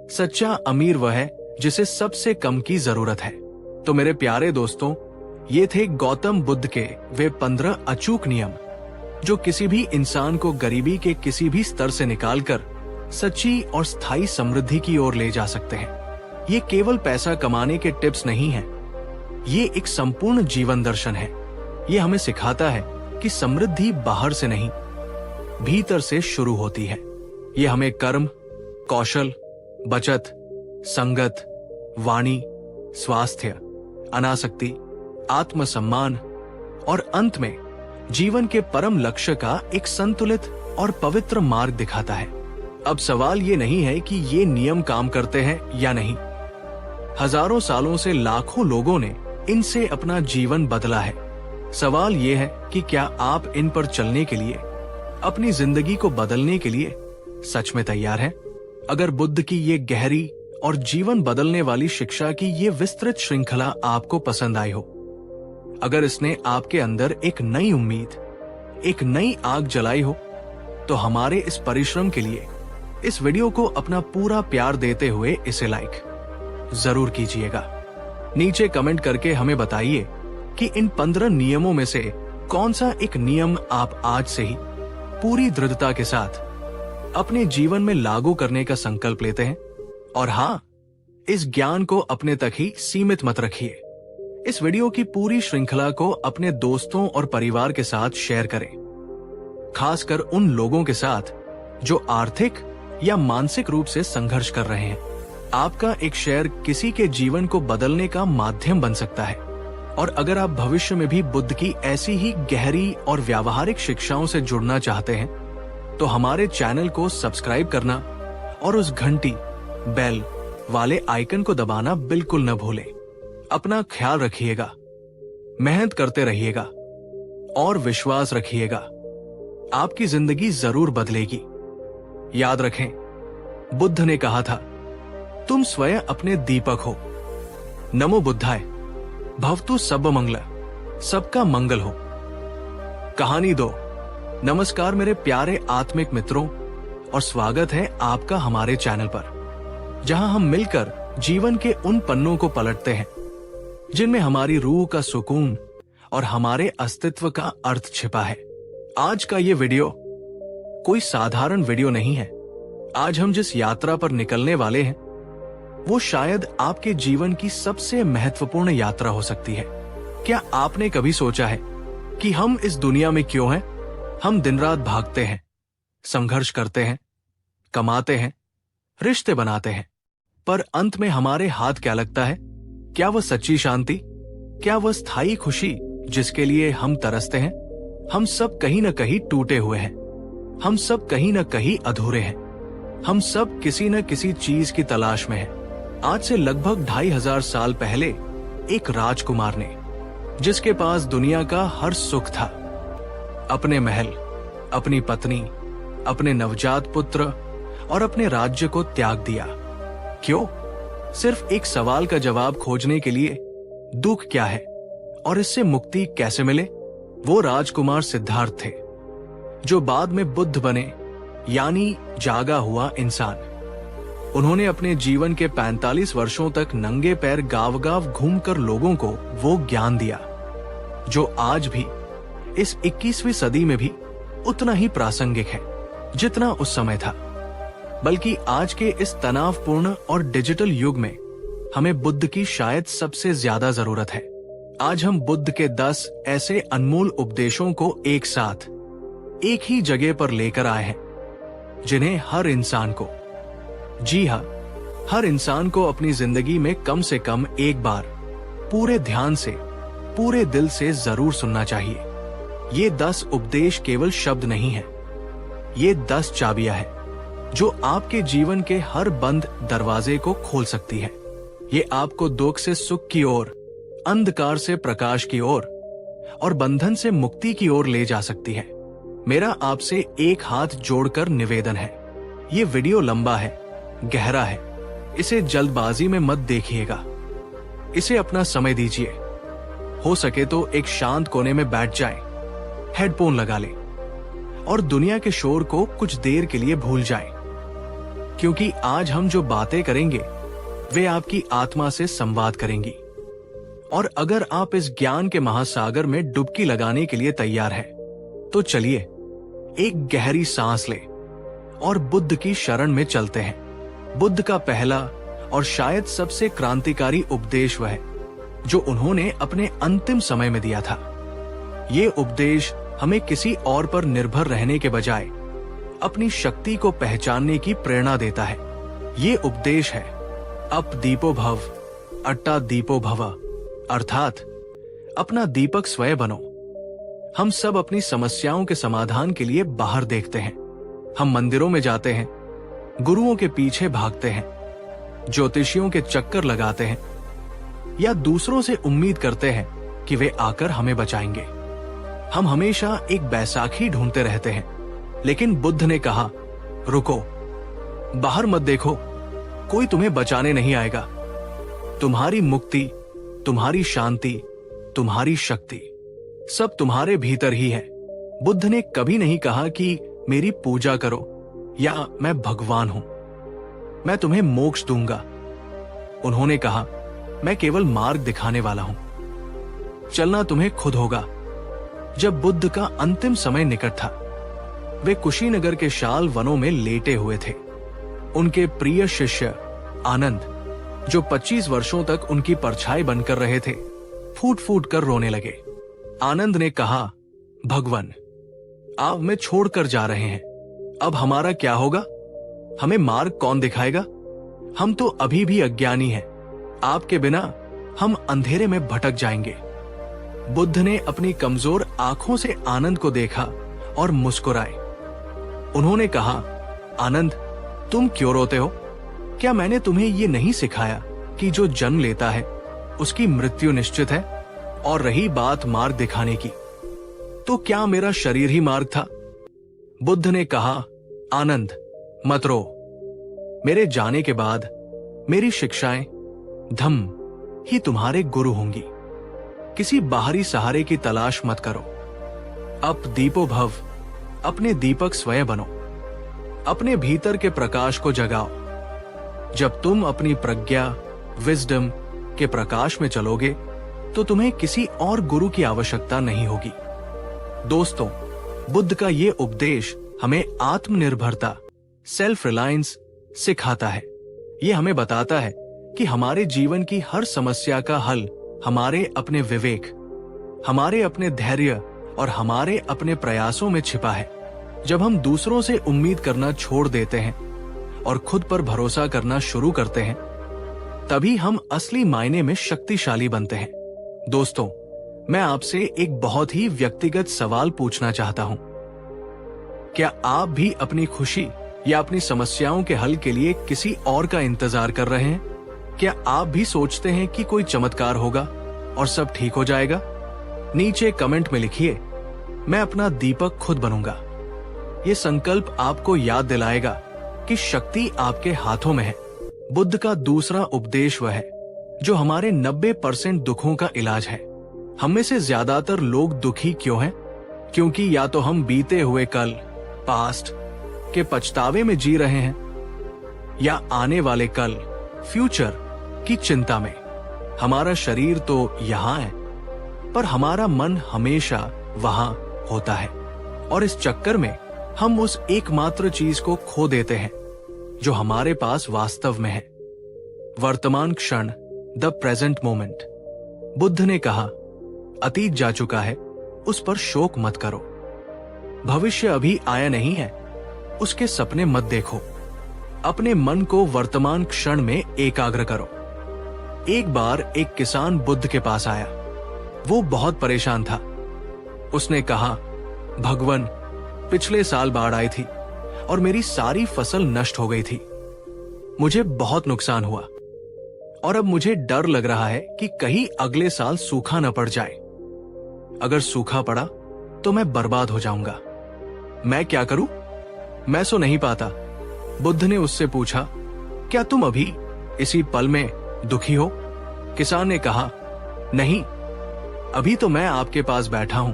सच्चा अमीर वह है जिसे सबसे कम की जरूरत है। तो मेरे प्यारे दोस्तों, ये थे गौतम बुद्ध के वे 15 अचूक नियम, जो किसी भी इंसान को गरीबी के किसी भी स्तर से निकालकर सच्ची और स्थायी समृद्धि की ओर ले जा सकते हैं। ये केवल पैसा कमाने के टिप्स नहीं हैं, ये एक संपूर्ण जीवन दर्शन है। ये हमें सिखाता है कि समृद्धि बाहर से नहीं, भीतर से शुरू होती है। ये हमें कर्म, कौशल, बचत, संगत, वाणी, स्वास्थ्य, अनासक्ति, आत्मसम्मान और अंत में जीवन के परम लक्ष्य का एक संतुलित और पवित्र मार्ग दिखाता है। अब सवाल ये नहीं है कि ये नियम काम करते हैं या नहीं। हजारों सालों से लाखों लोगों ने इनसे अपना जीवन बदला है। सवाल ये है कि क्या आप इन पर चलने के लिए, अपनी जिंदगी को बदलने के लिए सच में तैयार हैं? अगर बुद्ध की ये गहरी और जीवन बदलने वाली शिक्षा की ये विस्तृत श्रृंखला आपको पसंद आई हो, अगर इसने आपके अंदर एक नई उम्मीद, एक नई आग जलाई हो, तो हमारे इस परिश्रम के लिए इस वीडियो को अपना पूरा प्यार देते हुए इसे लाइक जरूर कीजिएगा। नीचे कमेंट करके हमें बताइए कि इन 15 नियमों में से कौन सा एक नियम आप आज से ही पूरी दृढ़ता के साथ अपने जीवन में लागू करने का संकल्प लेते हैं। और हाँ, इस ज्ञान को अपने तक ही सीमित मत रखिए। इस वीडियो की पूरी श्रृंखला को अपने दोस्तों और परिवार के साथ शेयर करें, खासकर उन लोगों के साथ जो आर्थिक या मानसिक रूप से संघर्ष कर रहे हैं। आपका एक शेयर किसी के जीवन को बदलने का माध्यम बन सकता है। और अगर आप भविष्य में भी बुद्ध की ऐसी ही गहरी और व्यावहारिक शिक्षाओं से जुड़ना चाहते हैं, तो हमारे चैनल को सब्सक्राइब करना और उस घंटी बेल वाले आइकन को दबाना बिल्कुल न भूलें। अपना ख्याल रखिएगा, मेहनत करते रहिएगा और विश्वास रखिएगा, आपकी जिंदगी जरूर बदलेगी। याद रखें, बुद्ध ने कहा था, तुम स्वयं अपने दीपक हो। नमो बुद्धाय, भवतु सब मंगल, सबका मंगल हो। कहानी 2। नमस्कार मेरे प्यारे आत्मिक मित्रों, और स्वागत है आपका हमारे चैनल पर, जहां हम मिलकर जीवन के उन पन्नों को पलटते हैं जिनमें हमारी रूह का सुकून और हमारे अस्तित्व का अर्थ छिपा है। आज का ये वीडियो कोई साधारण वीडियो नहीं है। आज हम जिस यात्रा पर निकलने वाले हैं, वो शायद आपके जीवन की सबसे महत्वपूर्ण यात्रा हो सकती है। क्या आपने कभी सोचा है कि हम इस दुनिया में क्यों हैं? हम दिन रात भागते हैं, संघर्ष करते हैं, कमाते हैं, रिश्ते बनाते हैं, पर अंत में हमारे हाथ क्या लगता है? क्या वह सच्ची शांति? क्या वह स्थायी खुशी जिसके लिए हम तरसते हैं? हम सब कहीं न कहीं टूटे हुए हैं। हम सब कहीं न कहीं अधूरे हैं। हम सब किसी न किसी चीज की तलाश में हैं। आज से लगभग 2500 साल पहले एक राजकुमार ने, जिसके पास दुनिया का हर सुख था, अपने महल, अपनी पत्नी, अपने नवजात पुत्र और अपने राज्य को त्याग दिया। क्यों? सिर्फ एक सवाल का जवाब खोजने के लिए, दुख क्या है और इससे मुक्ति कैसे मिले। वो राजकुमार सिद्धार्थ थे, जो बाद में बुद्ध बने, यानी जागा हुआ इंसान। उन्होंने अपने जीवन के 45 वर्षों तक नंगे पैर गांव-गांव घूमकर लोगों को वो ज्ञान दिया, जो आज भी इस 21वीं सदी में भी उतना ही प्रासंगिक है जितना उस समय था। बल्कि आज के इस तनावपूर्ण और डिजिटल युग में हमें बुद्ध की शायद सबसे ज्यादा जरूरत है। आज हम बुद्ध के 10 ऐसे अनमोल उपदेशों को एक साथ, एक ही जगह पर लेकर आए हैं, जिन्हें हर इंसान को, जी हाँ, हर इंसान को अपनी जिंदगी में कम से कम एक बार पूरे ध्यान से, पूरे दिल से जरूर सुनना चाहिए। ये 10 उपदेश केवल शब्द नहीं है, ये 10 चाबियां हैं जो आपके जीवन के हर बंद दरवाजे को खोल सकती है। ये आपको दुख से सुख की ओर, अंधकार से प्रकाश की ओर और बंधन से मुक्ति की ओर ले जा सकती है। मेरा आपसे एक हाथ जोड़कर निवेदन है, ये वीडियो लंबा है, गहरा है, इसे जल्दबाजी में मत देखिएगा। इसे अपना समय दीजिए। हो सके तो एक शांत कोने में बैठ जाएं, हेडफोन लगा लें और दुनिया के शोर को कुछ देर के लिए भूल जाएं। क्योंकि आज हम जो बातें करेंगे वे आपकी आत्मा से संवाद करेंगी। और अगर आप इस ज्ञान के महासागर में डुबकी लगाने के लिए तैयार हैं, तो चलिए एक गहरी सांस लें और बुद्ध की शरण में चलते हैं। बुद्ध का पहला और शायद सबसे क्रांतिकारी उपदेश वह है जो उन्होंने अपने अंतिम समय में दिया था। ये उपदेश हमें किसी और पर निर्भर रहने के बजाय अपनी शक्ति को पहचानने की प्रेरणा देता है। ये उपदेश है अप दीपो भव अट्टा दीपो भव, अर्थात अपना दीपक स्वयं बनो। हम सब अपनी समस्याओं के समाधान के लिए बाहर देखते हैं। हम मंदिरों में जाते हैं, गुरुओं के पीछे भागते हैं, ज्योतिषियों के चक्कर लगाते हैं या दूसरों से उम्मीद करते हैं कि वे आकर हमें बचाएंगे। हम हमेशा एक बैसाखी ढूंढते रहते हैं, लेकिन बुद्ध ने कहा, रुको, बाहर मत देखो, कोई तुम्हें बचाने नहीं आएगा। तुम्हारी मुक्ति, तुम्हारी शांति, तुम्हारी शक्ति सब तुम्हारे भीतर ही है। बुद्ध ने कभी नहीं कहा कि मेरी पूजा करो या मैं भगवान हूं, मैं तुम्हें मोक्ष दूंगा। उन्होंने कहा, मैं केवल मार्ग दिखाने वाला हूं, चलना तुम्हें खुद होगा। जब बुद्ध का अंतिम समय निकट था, वे कुशीनगर के शाल वनों में लेटे हुए थे। उनके प्रिय शिष्य आनंद, जो 25 वर्षों तक उनकी परछाई बनकर रहे थे, फूट फूट कर रोने लगे। आनंद ने कहा, भगवान, आप हमें छोड़कर जा रहे हैं, अब हमारा क्या होगा? हमें मार्ग कौन दिखाएगा? हम तो अभी भी अज्ञानी हैं, आपके बिना हम अंधेरे में भटक जाएंगे। बुद्ध ने अपनी कमजोर आंखों से आनंद को देखा और मुस्कुराए। उन्होंने कहा, आनंद, तुम क्यों रोते हो? क्या मैंने तुम्हें ये नहीं सिखाया कि जो जन्म लेता है उसकी मृत्यु निश्चित है? और रही बात मार्ग दिखाने की, तो क्या मेरा शरीर ही मार्ग था? बुद्ध ने कहा, आनंद, मत रो। मेरे जाने के बाद मेरी शिक्षाएं, धम्म ही तुम्हारे गुरु होंगी। किसी बाहरी सहारे की तलाश मत करो। अप दीपो भव, अपने दीपक स्वयं बनो। अपने भीतर के प्रकाश को जगाओ। जब तुम अपनी प्रज्ञा, विजडम के प्रकाश में चलोगे, तो तुम्हें किसी और गुरु की आवश्यकता नहीं होगी। दोस्तों, बुद्ध का ये उपदेश हमें आत्मनिर्भरता, सेल्फ रिलायंस सिखाता है। ये हमें बताता है कि हमारे जीवन की हर समस्या का हल हमारे अपने विवेक, हमारे अपने धैर्य और हमारे अपने प्रयासों में छिपा है। जब हम दूसरों से उम्मीद करना छोड़ देते हैं और खुद पर भरोसा करना शुरू करते हैं, तभी हम असली मायने में शक्तिशाली बनते हैं। दोस्तों, मैं आपसे एक बहुत ही व्यक्तिगत सवाल पूछना चाहता हूं। क्या आप भी अपनी खुशी या अपनी समस्याओं के हल के लिए किसी और का इंतजार कर रहे हैं? क्या आप भी सोचते हैं कि कोई चमत्कार होगा और सब ठीक हो जाएगा? नीचे कमेंट में लिखिए, मैं अपना दीपक खुद बनूंगा। ये संकल्प आपको याद दिलाएगा कि शक्ति आपके हाथों में है। बुद्ध का दूसरा उपदेश वह है जो हमारे 90% दुखों का इलाज है। हम में से ज्यादातर लोग दुखी क्यों हैं? क्योंकि या तो हम बीते हुए कल, पास्ट के पछतावे में जी रहे हैं, या आने वाले कल, फ्यूचर की चिंता में। हमारा शरीर तो यहाँ है, पर हमारा मन हमेशा वहां होता है, और इस चक्कर में हम उस एकमात्र चीज को खो देते हैं जो हमारे पास वास्तव में है, वर्तमान क्षण, द प्रेजेंट मोमेंट। बुद्ध ने कहा, अतीत जा चुका है, उस पर शोक मत करो। भविष्य अभी आया नहीं है, उसके सपने मत देखो। अपने मन को वर्तमान क्षण में एकाग्र करो। एक बार एक किसान बुद्ध के पास आया। वो बहुत परेशान था। उसने कहा, भगवान, पिछले साल बाढ़ आई थी और मेरी सारी फसल नष्ट हो गई थी। मुझे बहुत नुकसान हुआ और अब मुझे डर लग रहा है कि कहीं अगले साल सूखा न पड़ जाए। अगर सूखा पड़ा तो मैं बर्बाद हो जाऊंगा। मैं क्या करूं? मैं सो नहीं पाता। बुद्ध ने उससे पूछा, क्या तुम अभी इसी पल में दुखी हो? किसान ने कहा, नहीं, अभी तो मैं आपके पास बैठा हूं,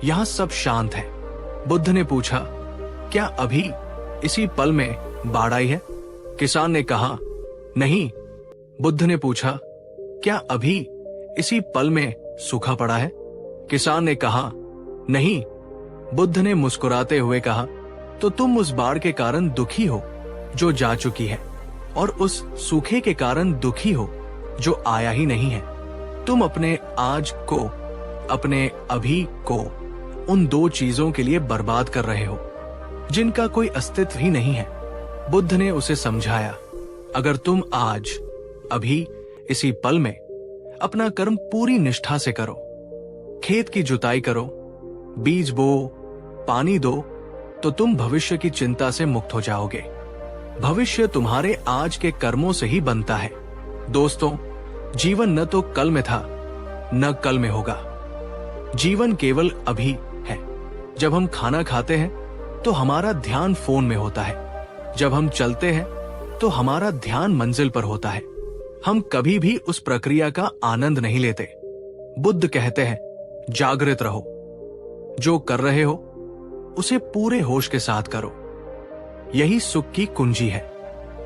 यहां सब शांत है। बुद्ध ने पूछा, क्या अभी इसी पल में बाढ़ आई है? किसान ने कहा, नहीं। बुद्ध ने पूछा, क्या अभी इसी पल में सूखा पड़ा है? किसान ने कहा, नहीं। बुद्ध ने मुस्कुराते हुए कहा, तो तुम उस बाढ़ के कारण दुखी हो जो जा चुकी है, और उस सूखे के कारण दुखी हो जो आया ही नहीं है। तुम अपने आज को, अपने अभी को उन दो चीजों के लिए बर्बाद कर रहे हो जिनका कोई अस्तित्व ही नहीं है। बुद्ध ने उसे समझाया, अगर तुम आज, अभी, इसी पल में अपना कर्म पूरी निष्ठा से करो, खेत की जुताई करो, बीज बो, पानी दो, तो तुम भविष्य की चिंता से मुक्त हो जाओगे। भविष्य तुम्हारे आज के कर्मों से ही बनता है। दोस्तों, जीवन न तो कल में था, न कल में होगा। जीवन केवल अभी है। जब हम खाना खाते हैं तो हमारा ध्यान फोन में होता है। जब हम चलते हैं तो हमारा ध्यान मंजिल पर होता है। हम कभी भी उस प्रक्रिया का आनंद नहीं लेते। बुद्ध कहते हैं, जागृत रहो। जो कर रहे हो उसे पूरे होश के साथ करो। यही सुख की कुंजी है।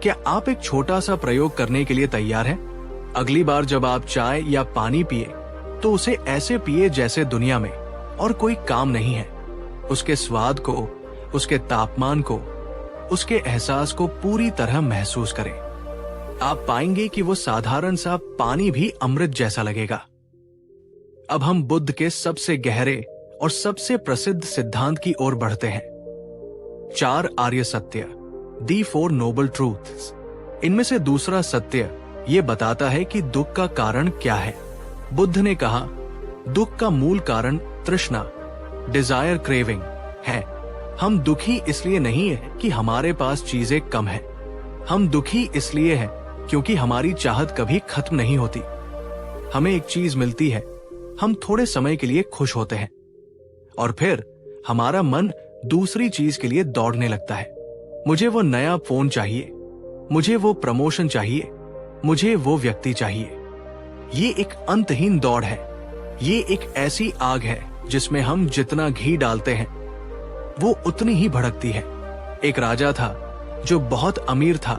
क्या आप एक छोटा सा प्रयोग करने के लिए तैयार हैं? अगली बार जब आप चाय या पानी पिए तो उसे ऐसे पिए जैसे दुनिया में और कोई काम नहीं है। उसके स्वाद को, उसके तापमान को, उसके एहसास को पूरी तरह महसूस करें। आप पाएंगे कि वो साधारण सा पानी भी अमृत जैसा लगेगा। अब हम बुद्ध के सबसे गहरे और सबसे प्रसिद्ध सिद्धांत की ओर बढ़ते हैं। 4 आर्य सत्य, दी 4 नोबल ट्रूथ्स। इनमें से दूसरा सत्य ये बताता है कि दुख का कारण क्या है। बुद्ध ने कहा, दुख का मूल कारण तृष्णा, डिजायर, क्रेविंग है। हम दुखी इसलिए नहीं है कि हमारे पास चीजें कम हैं। हम दुखी इसलिए हैं क्योंकि हमारी चाहत कभी खत्म नहीं होती। हमें एक चीज मिलती है, हम थोड़े समय के लिए खुश होते हैं और फिर हमारा मन दूसरी चीज के लिए दौड़ने लगता है। मुझे वो नया फोन चाहिए, मुझे वो प्रमोशन चाहिए, मुझे वो व्यक्ति चाहिए। ये एक अंतहीन दौड़ है। ये एक ऐसी आग है जिसमें हम जितना घी डालते हैं वो उतनी ही भड़कती है। एक राजा था जो बहुत अमीर था,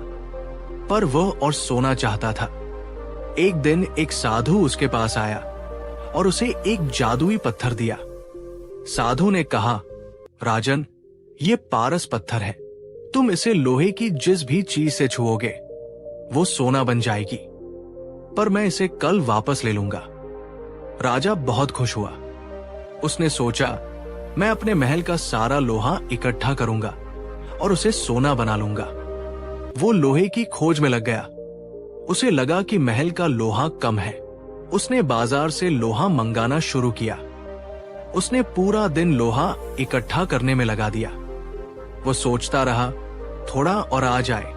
पर वह और सोना चाहता था। एक दिन एक साधु उसके पास आया और उसे एक जादुई पत्थर दिया। साधु ने कहा, राजन, ये पारस पत्थर है। तुम इसे लोहे की जिस भी चीज से छुओगे वो सोना बन जाएगी, पर मैं इसे कल वापस ले लूंगा। राजा बहुत खुश हुआ। उसने सोचा, मैं अपने महल का सारा लोहा इकट्ठा करूंगा और उसे सोना बना लूंगा। वो लोहे की खोज में लग गया। उसे लगा कि महल का लोहा कम है। उसने बाजार से लोहा मंगाना शुरू किया। उसने पूरा दिन लोहा इकट्ठा करने में लगा दिया। वो सोचता रहा, थोड़ा और आ जाए,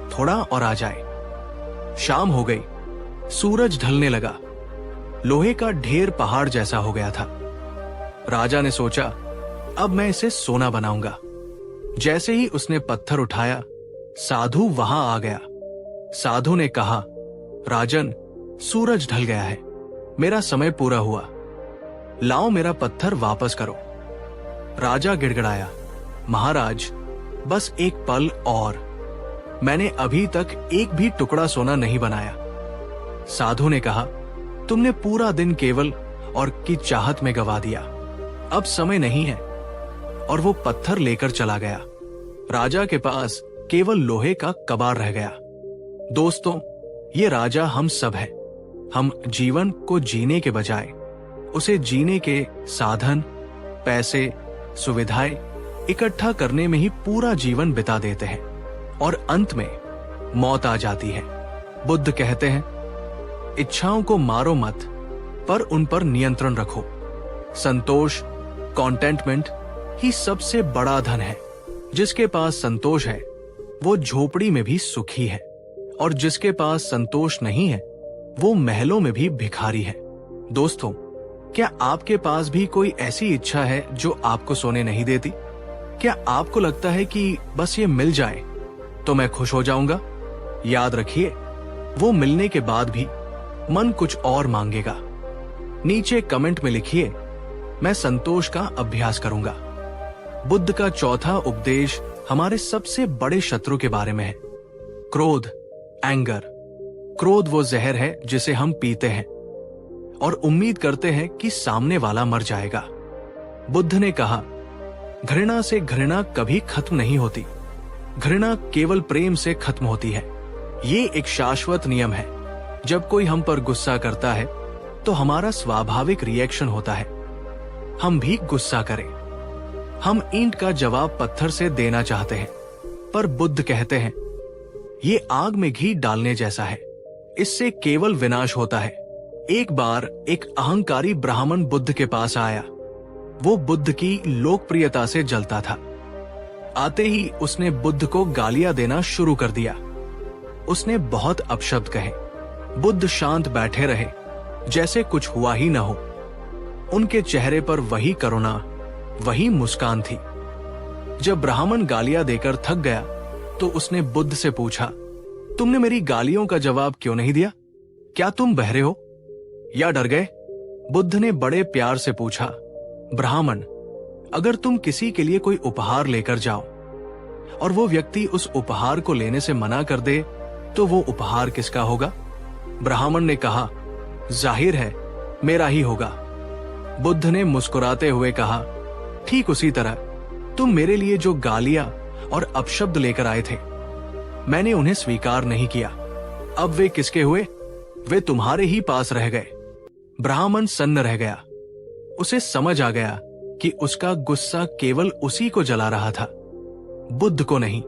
थोड़ा और आ जाए। शाम हो गई, सूरज ढलने लगा। लोहे का ढेर पहाड़ जैसा हो गया था। राजा ने सोचा, अब मैं इसे सोना बनाऊंगा। जैसे ही उसने पत्थर उठाया, साधु वहां आ गया। साधु ने कहा, राजन, सूरज ढल गया है, मेरा समय पूरा हुआ, लाओ मेरा पत्थर वापस करो। राजा गिड़गिड़ाया, महाराज, बस एक पल और, मैंने अभी तक एक भी टुकड़ा सोना नहीं बनाया। साधु ने कहा, तुमने पूरा दिन केवल और की चाहत में गवा दिया। अब समय नहीं है। और वो पत्थर लेकर चला गया। राजा के पास केवल लोहे का कबाड़ रह गया। दोस्तों, ये राजा हम सब हैं। हम जीवन को जीने के बजाय उसे जीने के साधन, पैसे, सुविधाएं इकट्ठा करने में ही पूरा जीवन बिता देते हैं और अंत में मौत आ जाती है। बुद्ध कहते हैं, इच्छाओं को मारो मत, पर उन पर नियंत्रण रखो। संतोष, कॉन्टेंटमेंट ही सबसे बड़ा धन है। जिसके पास संतोष है वो झोपड़ी में भी सुखी है, और जिसके पास संतोष नहीं है वो महलों में भी भिखारी है। दोस्तों, क्या आपके पास भी कोई ऐसी इच्छा है जो आपको सोने नहीं देती? क्या आपको लगता है कि बस ये मिल जाए तो मैं खुश हो जाऊंगा? याद रखिए, वो मिलने के बाद भी मन कुछ और मांगेगा। नीचे कमेंट में लिखिए, मैं संतोष का अभ्यास करूंगा। बुद्ध का चौथा उपदेश हमारे सबसे बड़े शत्रु के बारे में है। क्रोध, एंगर। क्रोध वो जहर है जिसे हम पीते हैं और उम्मीद करते हैं कि सामने वाला मर जाएगा। बुद्ध ने कहा, घृणा से घृणा कभी खत्म नहीं होती, घृणा केवल प्रेम से खत्म होती है। ये एक शाश्वत नियम है। जब कोई हम पर गुस्सा करता है तो हमारा स्वाभाविक रिएक्शन होता है हम भी गुस्सा करें। हम ईंट का जवाब पत्थर से देना चाहते हैं, पर बुद्ध कहते हैं ये आग में घी डालने जैसा है, इससे केवल विनाश होता है। एक बार एक अहंकारी ब्राह्मण बुद्ध के पास आया। वो बुद्ध की लोकप्रियता से जलता था। आते ही उसने बुद्ध को गालियां देना शुरू कर दिया। उसने बहुत अपशब्द कहे। बुद्ध शांत बैठे रहे, जैसे कुछ हुआ ही न हो। उनके चेहरे पर वही करुणा, वही मुस्कान थी। जब ब्राह्मण गालियां देकर थक गया तो उसने बुद्ध से पूछा, तुमने मेरी गालियों का जवाब क्यों नहीं दिया? क्या तुम बहरे हो या डर गए? बुद्ध ने बड़े प्यार से पूछा, ब्राह्मण, अगर तुम किसी के लिए कोई उपहार लेकर जाओ और वो व्यक्ति उस उपहार को लेने से मना कर दे तो वो उपहार किसका होगा? ब्राह्मण ने कहा, जाहिर है मेरा ही होगा। बुद्ध ने मुस्कुराते हुए कहा, ठीक उसी तरह तुम मेरे लिए जो गालियां और अपशब्द लेकर आए थे, मैंने उन्हें स्वीकार नहीं किया। अब वे किसके हुए? वे तुम्हारे ही पास रह गए। ब्राह्मण सन्न रह गया। उसे समझ आ गया कि उसका गुस्सा केवल उसी को जला रहा था, बुद्ध को नहीं।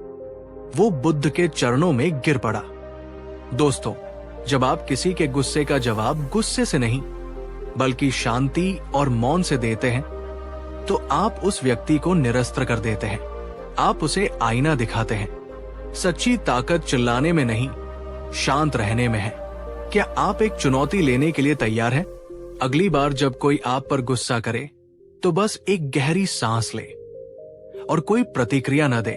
वो बुद्ध के चरणों में गिर पड़ा। दोस्तों, जब आप किसी के गुस्से का जवाब गुस्से से नहीं बल्कि शांति और मौन से देते हैं तो आप उस व्यक्ति को निरस्त्र कर देते हैं। आप उसे आईना दिखाते हैं। सच्ची ताकत चिल्लाने में नहीं, शांत रहने में है। क्या आप एक चुनौती लेने के लिए तैयार हैं? अगली बार जब कोई आप पर गुस्सा करे तो बस एक गहरी सांस ले और कोई प्रतिक्रिया न दे।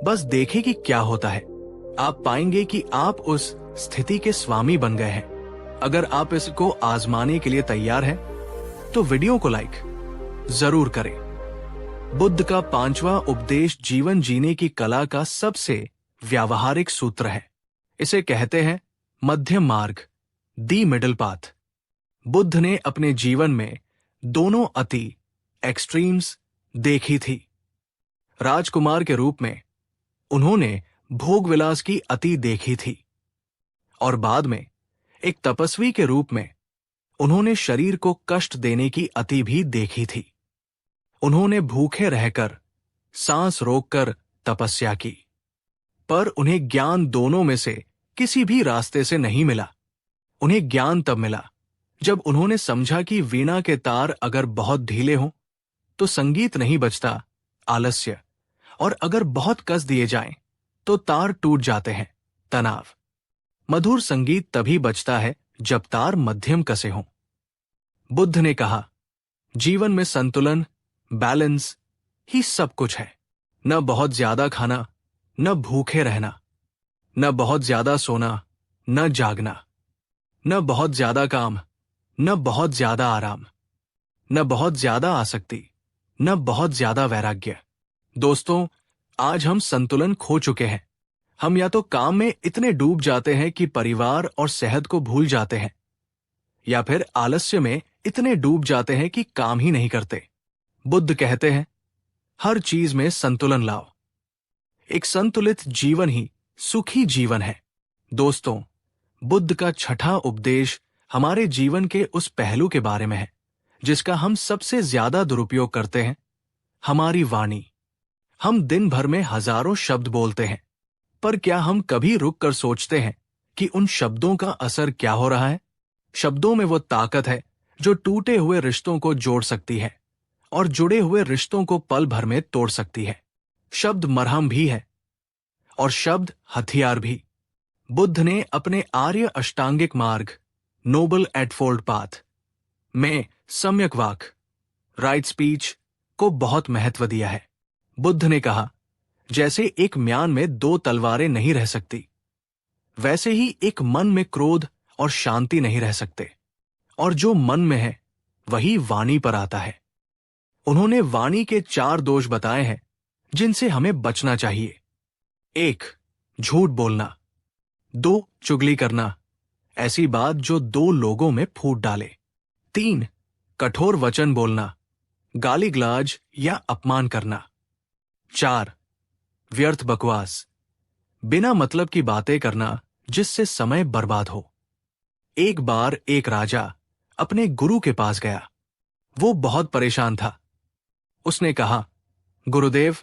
बस देखे कि क्या होता है। आप पाएंगे कि आप उस स्थिति के स्वामी बन गए हैं। अगर आप इसको आजमाने के लिए तैयार हैं तो वीडियो को लाइक जरूर करें। बुद्ध का 5वां उपदेश जीवन जीने की कला का सबसे व्यावहारिक सूत्र है। इसे कहते हैं मध्यम मार्ग, दी मिडल पाथ। बुद्ध ने अपने जीवन में दोनों अति, एक्सट्रीम्स देखी थी। राजकुमार के रूप में उन्होंने भोग विलास की अति देखी थी और बाद में एक तपस्वी के रूप में उन्होंने शरीर को कष्ट देने की अति भी देखी थी। उन्होंने भूखे रहकर, सांस रोककर तपस्या की, पर उन्हें ज्ञान दोनों में से किसी भी रास्ते से नहीं मिला। उन्हें ज्ञान तब मिला जब उन्होंने समझा कि वीणा के तार अगर बहुत ढीले हों तो संगीत नहीं बजता, आलस्य, और अगर बहुत कस दिए जाएं तो तार टूट जाते हैं, तनाव। मधुर संगीत तभी बजता है जब तार मध्यम कसे हों। बुद्ध ने कहा, जीवन में संतुलन, बैलेंस ही सब कुछ है। न बहुत ज्यादा खाना, न भूखे रहना, न बहुत ज्यादा सोना, न जागना, न बहुत ज्यादा काम, न बहुत ज्यादा आराम, न बहुत ज्यादा आसक्ति, न बहुत ज्यादा वैराग्य। दोस्तों, आज हम संतुलन खो चुके हैं। हम या तो काम में इतने डूब जाते हैं कि परिवार और सेहत को भूल जाते हैं, या फिर आलस्य में इतने डूब जाते हैं कि काम ही नहीं करते। बुद्ध कहते हैं, हर चीज में संतुलन लाओ। एक संतुलित जीवन ही सुखी जीवन है। दोस्तों, बुद्ध का 6वां उपदेश हमारे जीवन के उस पहलू के बारे में है जिसका हम सबसे ज्यादा दुरुपयोग करते हैं, हमारी वाणी। हम दिन भर में हजारों शब्द बोलते हैं, पर क्या हम कभी रुक कर सोचते हैं कि उन शब्दों का असर क्या हो रहा है? शब्दों में वो ताकत है जो टूटे हुए रिश्तों को जोड़ सकती है और जुड़े हुए रिश्तों को पल भर में तोड़ सकती है। शब्द मरहम भी है और शब्द हथियार भी। बुद्ध ने अपने आर्य अष्टांगिक मार्ग, नोबल एटफोल्ड पाथ में सम्यक वाक, राइट स्पीच को बहुत महत्व दिया है। बुद्ध ने कहा, जैसे एक म्यान में 2 तलवारें नहीं रह सकती, वैसे ही एक मन में क्रोध और शांति नहीं रह सकते, और जो मन में है वही वाणी पर आता है। उन्होंने वाणी के 4 दोष बताए हैं जिनसे हमें बचना चाहिए। 1. झूठ बोलना। 2 चुगली करना, ऐसी बात जो 2 लोगों में फूट डाले। 3 कठोर वचन बोलना, गाली गलौज या अपमान करना। 4 व्यर्थ बकवास, बिना मतलब की बातें करना जिससे समय बर्बाद हो। एक बार एक राजा अपने गुरु के पास गया। वो बहुत परेशान था। उसने कहा, गुरुदेव,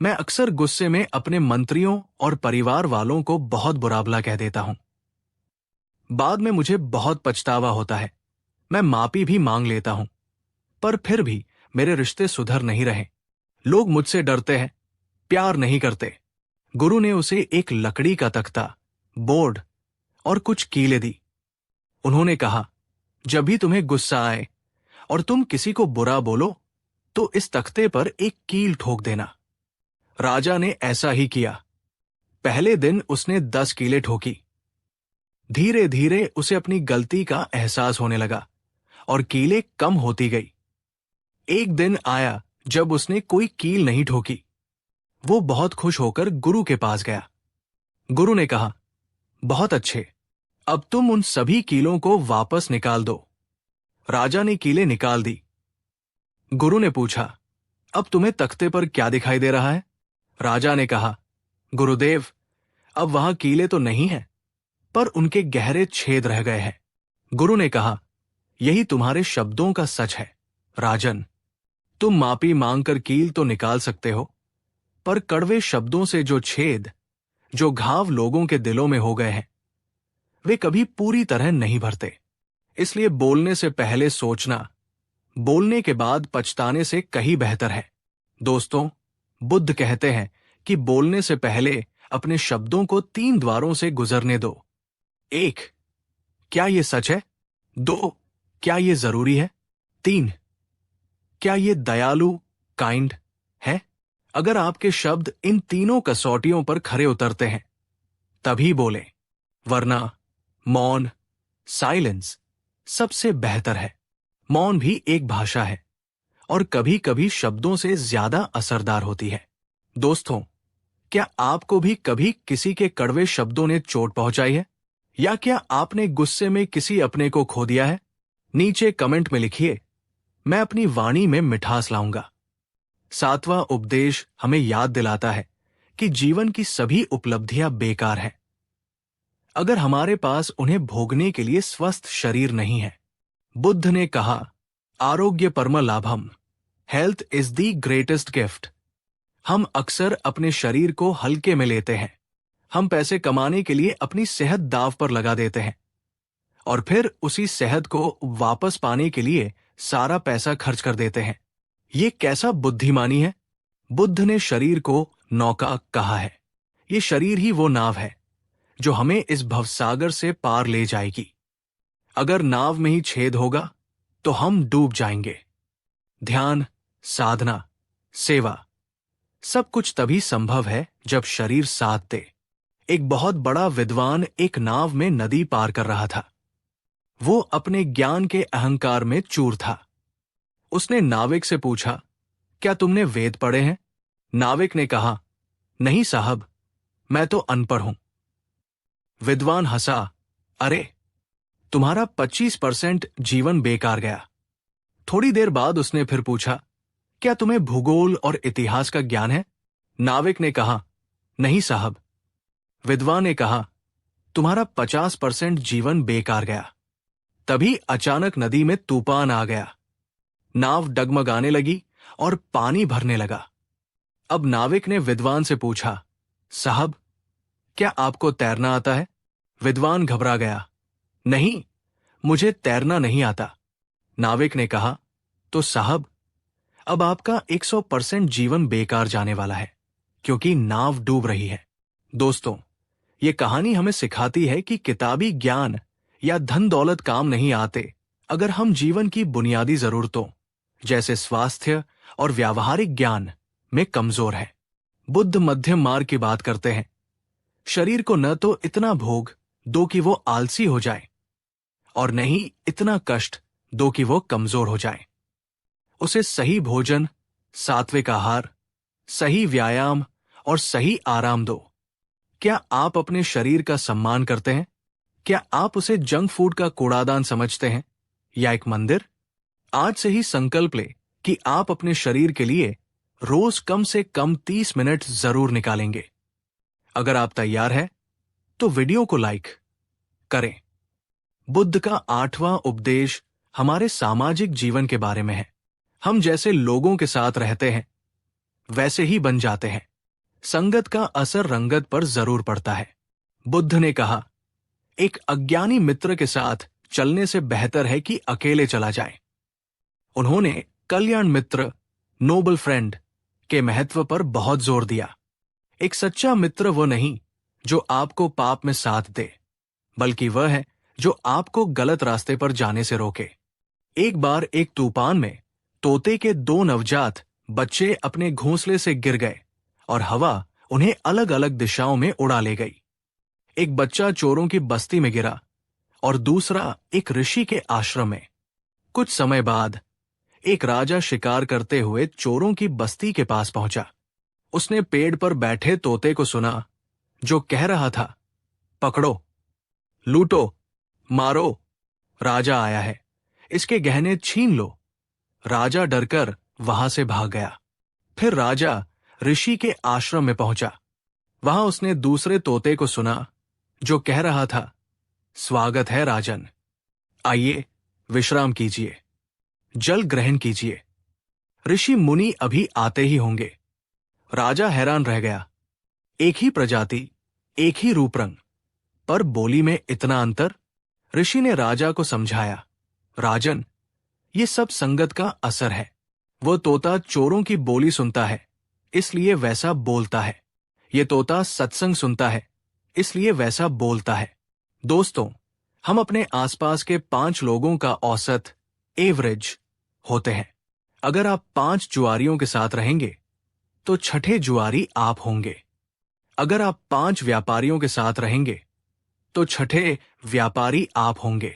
मैं अक्सर गुस्से में अपने मंत्रियों और परिवार वालों को बहुत बुरा भला कह देता हूं। बाद में मुझे बहुत पछतावा होता है। मैं माफी भी मांग लेता हूं, पर फिर भी मेरे रिश्ते सुधर नहीं रहे। लोग मुझसे डरते हैं, प्यार नहीं करते। गुरु ने उसे एक लकड़ी का तख्ता, बोर्ड और कुछ कीलें दी। उन्होंने कहा, जब भी तुम्हें गुस्सा आए और तुम किसी को बुरा बोलो तो इस तख्ते पर एक कील ठोक देना। राजा ने ऐसा ही किया। पहले दिन उसने 10 कीलें ठोकी। धीरे धीरे उसे अपनी गलती का एहसास होने लगा और कीलें कम होती गई। एक दिन आया जब उसने कोई कील नहीं ठोकी। वो बहुत खुश होकर गुरु के पास गया। गुरु ने कहा, बहुत अच्छे, अब तुम उन सभी कीलों को वापस निकाल दो। राजा ने कीलें निकाल दी। गुरु ने पूछा, अब तुम्हें तख्ते पर क्या दिखाई दे रहा है? राजा ने कहा, गुरुदेव, अब वहां कीलें तो नहीं हैं, पर उनके गहरे छेद रह गए हैं। गुरु ने कहा, यही तुम्हारे शब्दों का सच है। राजन, तुम माफी मांगकर कील तो निकाल सकते हो, पर कड़वे शब्दों से जो छेद, जो घाव लोगों के दिलों में हो गए हैं, वे कभी पूरी तरह नहीं भरते। इसलिए बोलने से पहले सोचना, बोलने के बाद पछताने से कहीं बेहतर है। दोस्तों, बुद्ध कहते हैं कि बोलने से पहले अपने शब्दों को 3 द्वारों से गुजरने दो। 1 क्या यह सच है? 2 क्या यह जरूरी है? 3 क्या यह दयालु, काइंड है? अगर आपके शब्द इन तीनों कसौटियों पर खरे उतरते हैं तभी बोले, वरना मौन, साइलेंस सबसे बेहतर है। मौन भी एक भाषा है और कभी कभी शब्दों से ज्यादा असरदार होती है। दोस्तों, क्या आपको भी कभी किसी के कड़वे शब्दों ने चोट पहुंचाई है? या क्या आपने गुस्से में किसी अपने को खो दिया है? नीचे कमेंट में लिखिए, मैं अपनी वाणी में मिठास लाऊंगा। 7वां उपदेश हमें याद दिलाता है कि जीवन की सभी उपलब्धियां बेकार हैं अगर हमारे पास उन्हें भोगने के लिए स्वस्थ शरीर नहीं है। बुद्ध ने कहा, आरोग्य परम लाभम, health is the greatest gift. हम अक्सर अपने शरीर को हल्के में लेते हैं। हम पैसे कमाने के लिए अपनी सेहत दांव पर लगा देते हैं और फिर उसी सेहत को वापस पाने के लिए सारा पैसा खर्च कर देते हैं। ये कैसा बुद्धिमानी है? बुद्ध ने शरीर को नौका कहा है। ये शरीर ही वो नाव है जो हमें इस भवसागर से पार ले जाएगी। अगर नाव में ही छेद होगा तो हम डूब जाएंगे। ध्यान, साधना, सेवा, सब कुछ तभी संभव है जब शरीर साथ दे। एक बहुत बड़ा विद्वान एक नाव में नदी पार कर रहा था। वो अपने ज्ञान के अहंकार में चूर था। उसने नाविक से पूछा, क्या तुमने वेद पढ़े हैं? नाविक ने कहा, नहीं साहब, मैं तो अनपढ़ हूं। विद्वान हंसा, अरे, तुम्हारा 25% जीवन बेकार गया। थोड़ी देर बाद उसने फिर पूछा, क्या तुम्हें भूगोल और इतिहास का ज्ञान है? नाविक ने कहा, नहीं साहब। विद्वान ने कहा, तुम्हारा 50% जीवन बेकार गया। तभी अचानक नदी में तूफान आ गया। नाव डगमगाने लगी और पानी भरने लगा। अब नाविक ने विद्वान से पूछा, साहब, क्या आपको तैरना आता है? विद्वान घबरा गया, नहीं, मुझे तैरना नहीं आता। नाविक ने कहा, तो साहब, अब आपका 100% जीवन बेकार जाने वाला है क्योंकि नाव डूब रही है। दोस्तों, ये कहानी हमें सिखाती है कि किताबी ज्ञान या धन दौलत काम नहीं आते अगर हम जीवन की बुनियादी जरूरतों जैसे स्वास्थ्य और व्यावहारिक ज्ञान में कमजोर हैं। बुद्ध मध्यम मार्ग की बात करते हैं। शरीर को न तो इतना भोग दो कि वो आलसी हो जाए और न ही इतना कष्ट दो कि वो कमजोर हो जाए। उसे सही भोजन, सात्विक आहार, सही व्यायाम और सही आराम दो क्या आप अपने शरीर का सम्मान करते हैं? क्या आप उसे जंक फूड का कूड़ादान समझते हैं या एक मंदिर? आज से ही संकल्प ले कि आप अपने शरीर के लिए रोज कम से कम 30 मिनट जरूर निकालेंगे। अगर आप तैयार हैं, तो वीडियो को लाइक करें। बुद्ध का 8वां उपदेश हमारे सामाजिक जीवन के बारे में है। हम जैसे लोगों के साथ रहते हैं, वैसे ही बन जाते हैं। संगत का असर रंगत पर जरूर पड़ता है। बुद्ध ने कहा, एक अज्ञानी मित्र के साथ चलने से बेहतर है कि अकेले चला जाए। उन्होंने कल्याण मित्र, नोबल फ्रेंड के महत्व पर बहुत जोर दिया। एक सच्चा मित्र वो नहीं जो आपको पाप में साथ दे, बल्कि वह है जो आपको गलत रास्ते पर जाने से रोके। एक बार एक तूफान में तोते के 2 नवजात बच्चे अपने घोंसले से गिर गए और हवा उन्हें अलग अलग दिशाओं में उड़ा ले गई। एक बच्चा चोरों की बस्ती में गिरा और दूसरा एक ऋषि के आश्रम में। कुछ समय बाद एक राजा शिकार करते हुए चोरों की बस्ती के पास पहुंचा। उसने पेड़ पर बैठे तोते को सुना जो कह रहा था, पकड़ो, लूटो, मारो, राजा आया है, इसके गहने छीन लो। राजा डरकर वहां से भाग गया। फिर राजा ऋषि के आश्रम में पहुंचा। वहां उसने दूसरे तोते को सुना जो कह रहा था, स्वागत है राजन, आइए विश्राम कीजिए, जल ग्रहण कीजिए, ऋषि मुनि अभी आते ही होंगे। राजा हैरान रह गया। एक ही प्रजाति, एक ही रूप रंग, पर बोली में इतना अंतर। ऋषि ने राजा को समझाया, राजन, ये सब संगत का असर है। वो तोता चोरों की बोली सुनता है, इसलिए वैसा बोलता है। ये तोता सत्संग सुनता है, इसलिए वैसा बोलता है। दोस्तों, हम अपने आसपास के 5 लोगों का औसत, एवरेज होते हैं। अगर आप 5 जुआरियों के साथ रहेंगे, तो छठे जुआरी आप होंगे। अगर आप 5 व्यापारियों के साथ रहेंगे, तो छठे व्यापारी आप होंगे।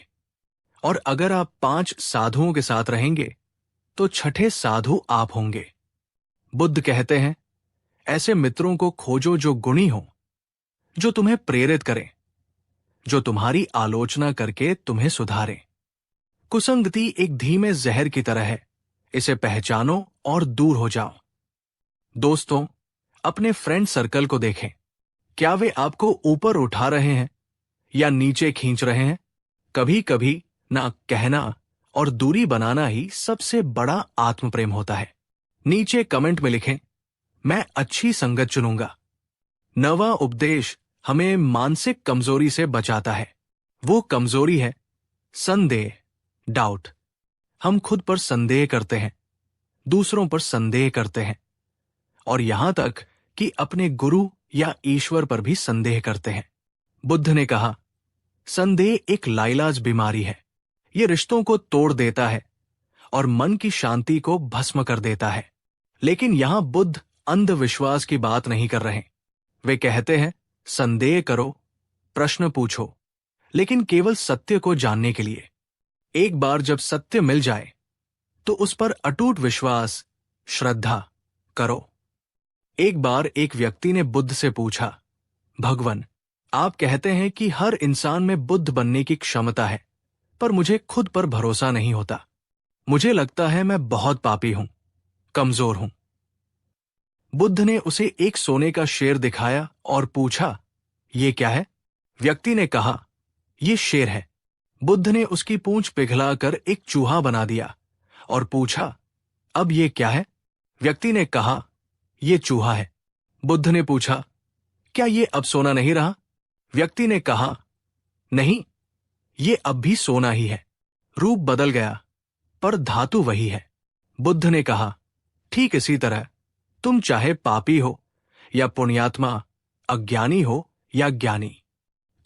और अगर आप 5 साधुओं के साथ रहेंगे, तो छठे साधु आप होंगे। बुद्ध कहते हैं, ऐसे मित्रों को खोजो जो गुणी हो, जो तुम्हें प्रेरित करें, जो तुम्हारी आलोचना करके तुम्हें सुधारें। कुसंगति एक धीमे जहर की तरह है, इसे पहचानो और दूर हो जाओ। दोस्तों, अपने फ्रेंड सर्कल को देखें। क्या वे आपको ऊपर उठा रहे हैं या नीचे खींच रहे हैं? कभी कभी ना कहना और दूरी बनाना ही सबसे बड़ा आत्म प्रेम होता है। नीचे कमेंट में लिखें, मैं अच्छी संगत चुनूंगा। 9वां उपदेश हमें मानसिक कमजोरी से बचाता है। वो कमजोरी है संदेह, डाउट। हम खुद पर संदेह करते हैं, दूसरों पर संदेह करते हैं, और यहां तक कि अपने गुरु या ईश्वर पर भी संदेह करते हैं। बुद्ध ने कहा, संदेह एक लाइलाज बीमारी है। यह रिश्तों को तोड़ देता है और मन की शांति को भस्म कर देता है। लेकिन यहां बुद्ध अंधविश्वास की बात नहीं कर रहे। वे कहते हैं, संदेह करो, प्रश्न पूछो, लेकिन केवल सत्य को जानने के लिए। एक बार जब सत्य मिल जाए, तो उस पर अटूट विश्वास, श्रद्धा करो। एक बार एक व्यक्ति ने बुद्ध से पूछा, भगवान, आप कहते हैं कि हर इंसान में बुद्ध बनने की क्षमता है, पर मुझे खुद पर भरोसा नहीं होता। मुझे लगता है मैं बहुत पापी हूं, कमजोर हूं। बुद्ध ने उसे एक सोने का शेर दिखाया और पूछा, ये क्या है? व्यक्ति ने कहा, ये शेर है। बुद्ध ने उसकी पूंछ पिघलाकर एक चूहा बना दिया और पूछा, अब ये क्या है? व्यक्ति ने कहा, ये चूहा है। बुद्ध ने पूछा, क्या ये अब सोना नहीं रहा? व्यक्ति ने कहा, नहीं, ये अब भी सोना ही है। रूप बदल गया, पर धातु वही है। बुद्ध ने कहा, ठीक इसी तरह तुम चाहे पापी हो या पुण्यात्मा, अज्ञानी हो या ज्ञानी,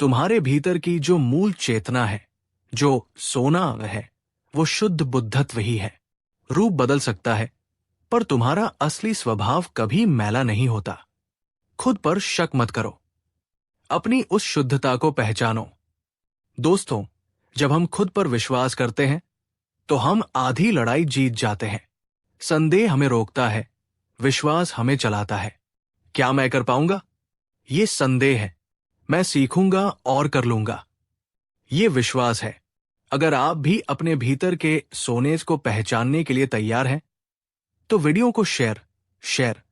तुम्हारे भीतर की जो मूल चेतना है, जो सोना है, वो शुद्ध बुद्धत्व ही है। रूप बदल सकता है, पर तुम्हारा असली स्वभाव कभी मैला नहीं होता। खुद पर शक मत करो, अपनी उस शुद्धता को पहचानो। दोस्तों, जब हम खुद पर विश्वास करते हैं, तो हम आधी लड़ाई जीत जाते हैं। संदेह हमें रोकता है, विश्वास हमें चलाता है। क्या मैं कर पाऊंगा? ये संदेह है, मैं सीखूंगा और कर लूंगा। ये विश्वास है। अगर आप भी अपने भीतर के सोने को पहचानने के लिए तैयार हैं, तो वीडियो को शेयर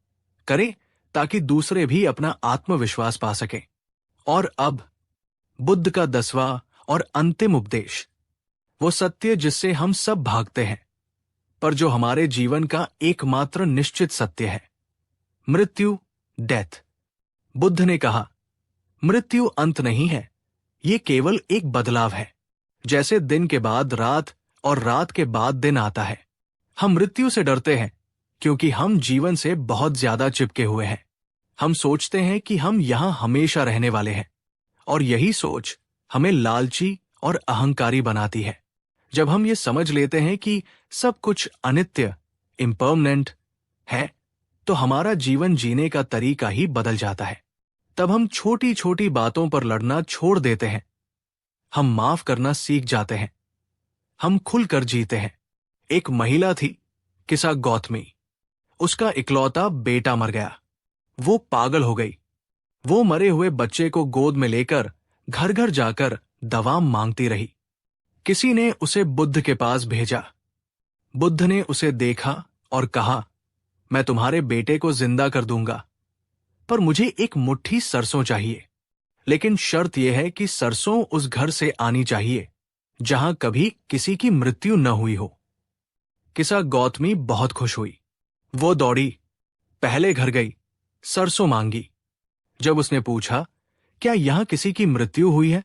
करें ताकि दूसरे भी अपना आत्मविश्वास पा सकें। और अब बुद्ध का 10वां और अंतिम उपदेश, वो सत्य जिससे हम सब भागते हैं, पर जो हमारे जीवन का एकमात्र निश्चित सत्य है, मृत्यु, डेथ। बुद्ध ने कहा, मृत्यु अंत नहीं है, ये केवल एक बदलाव है। जैसे दिन के बाद रात और रात के बाद दिन आता है। हम मृत्यु से डरते हैं क्योंकि हम जीवन से बहुत ज्यादा चिपके हुए हैं। हम सोचते हैं कि हम यहां हमेशा रहने वाले हैं, और यही सोच हमें लालची और अहंकारी बनाती है। जब हम ये समझ लेते हैं कि सब कुछ अनित्य, इम्परमानेंट है, तो हमारा जीवन जीने का तरीका ही बदल जाता है। तब हम छोटी छोटी बातों पर लड़ना छोड़ देते हैं। हम माफ करना सीख जाते हैं। हम खुलकर जीते हैं। एक महिला थी, किसा गौतमी। उसका इकलौता बेटा मर गया। वो पागल हो गई। वो मरे हुए बच्चे को गोद में लेकर घर घर जाकर दवा मांगती रही। किसी ने उसे बुद्ध के पास भेजा। बुद्ध ने उसे देखा और कहा, मैं तुम्हारे बेटे को जिंदा कर दूंगा, पर मुझे एक मुट्ठी सरसों चाहिए। लेकिन शर्त यह है कि सरसों उस घर से आनी चाहिए जहां कभी किसी की मृत्यु न हुई हो। किसा गौतमी बहुत खुश हुई। वो दौड़ी, पहले घर गई, सरसों मांगी। जब उसने पूछा, क्या यहां किसी की मृत्यु हुई है,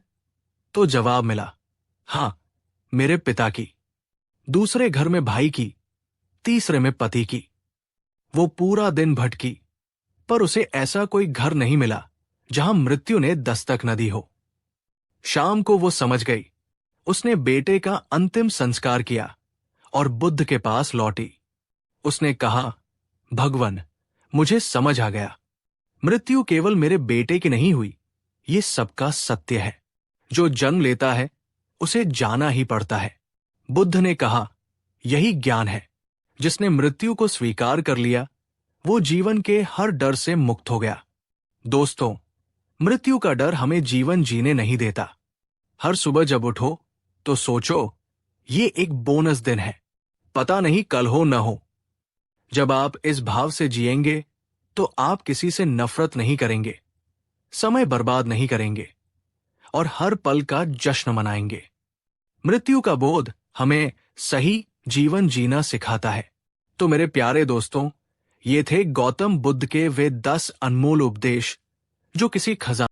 तो जवाब मिला, हां, मेरे पिता की। दूसरे घर में भाई की, तीसरे में पति की। वो पूरा दिन भटकी, पर उसे ऐसा कोई घर नहीं मिला जहां मृत्यु ने दस्तक न दी हो। शाम को वो समझ गई। उसने बेटे का अंतिम संस्कार किया और बुद्ध के पास लौटी। उसने कहा, भगवान, मुझे समझ आ गया, मृत्यु केवल मेरे बेटे की नहीं हुई, ये सबका सत्य है। जो जन्म लेता है उसे जाना ही पड़ता है। बुद्ध ने कहा, यही ज्ञान है। जिसने मृत्यु को स्वीकार कर लिया, वो जीवन के हर डर से मुक्त हो गया। दोस्तों, मृत्यु का डर हमें जीवन जीने नहीं देता। हर सुबह जब उठो तो सोचो, ये एक बोनस दिन है, पता नहीं कल हो न हो। जब आप इस भाव से जिएंगे तो आप किसी से नफरत नहीं करेंगे, समय बर्बाद नहीं करेंगे और हर पल का जश्न मनाएंगे। मृत्यु का बोध हमें सही जीवन जीना सिखाता है। तो मेरे प्यारे दोस्तों, ये थे गौतम बुद्ध के वे 10 अनमोल उपदेश जो किसी खजाने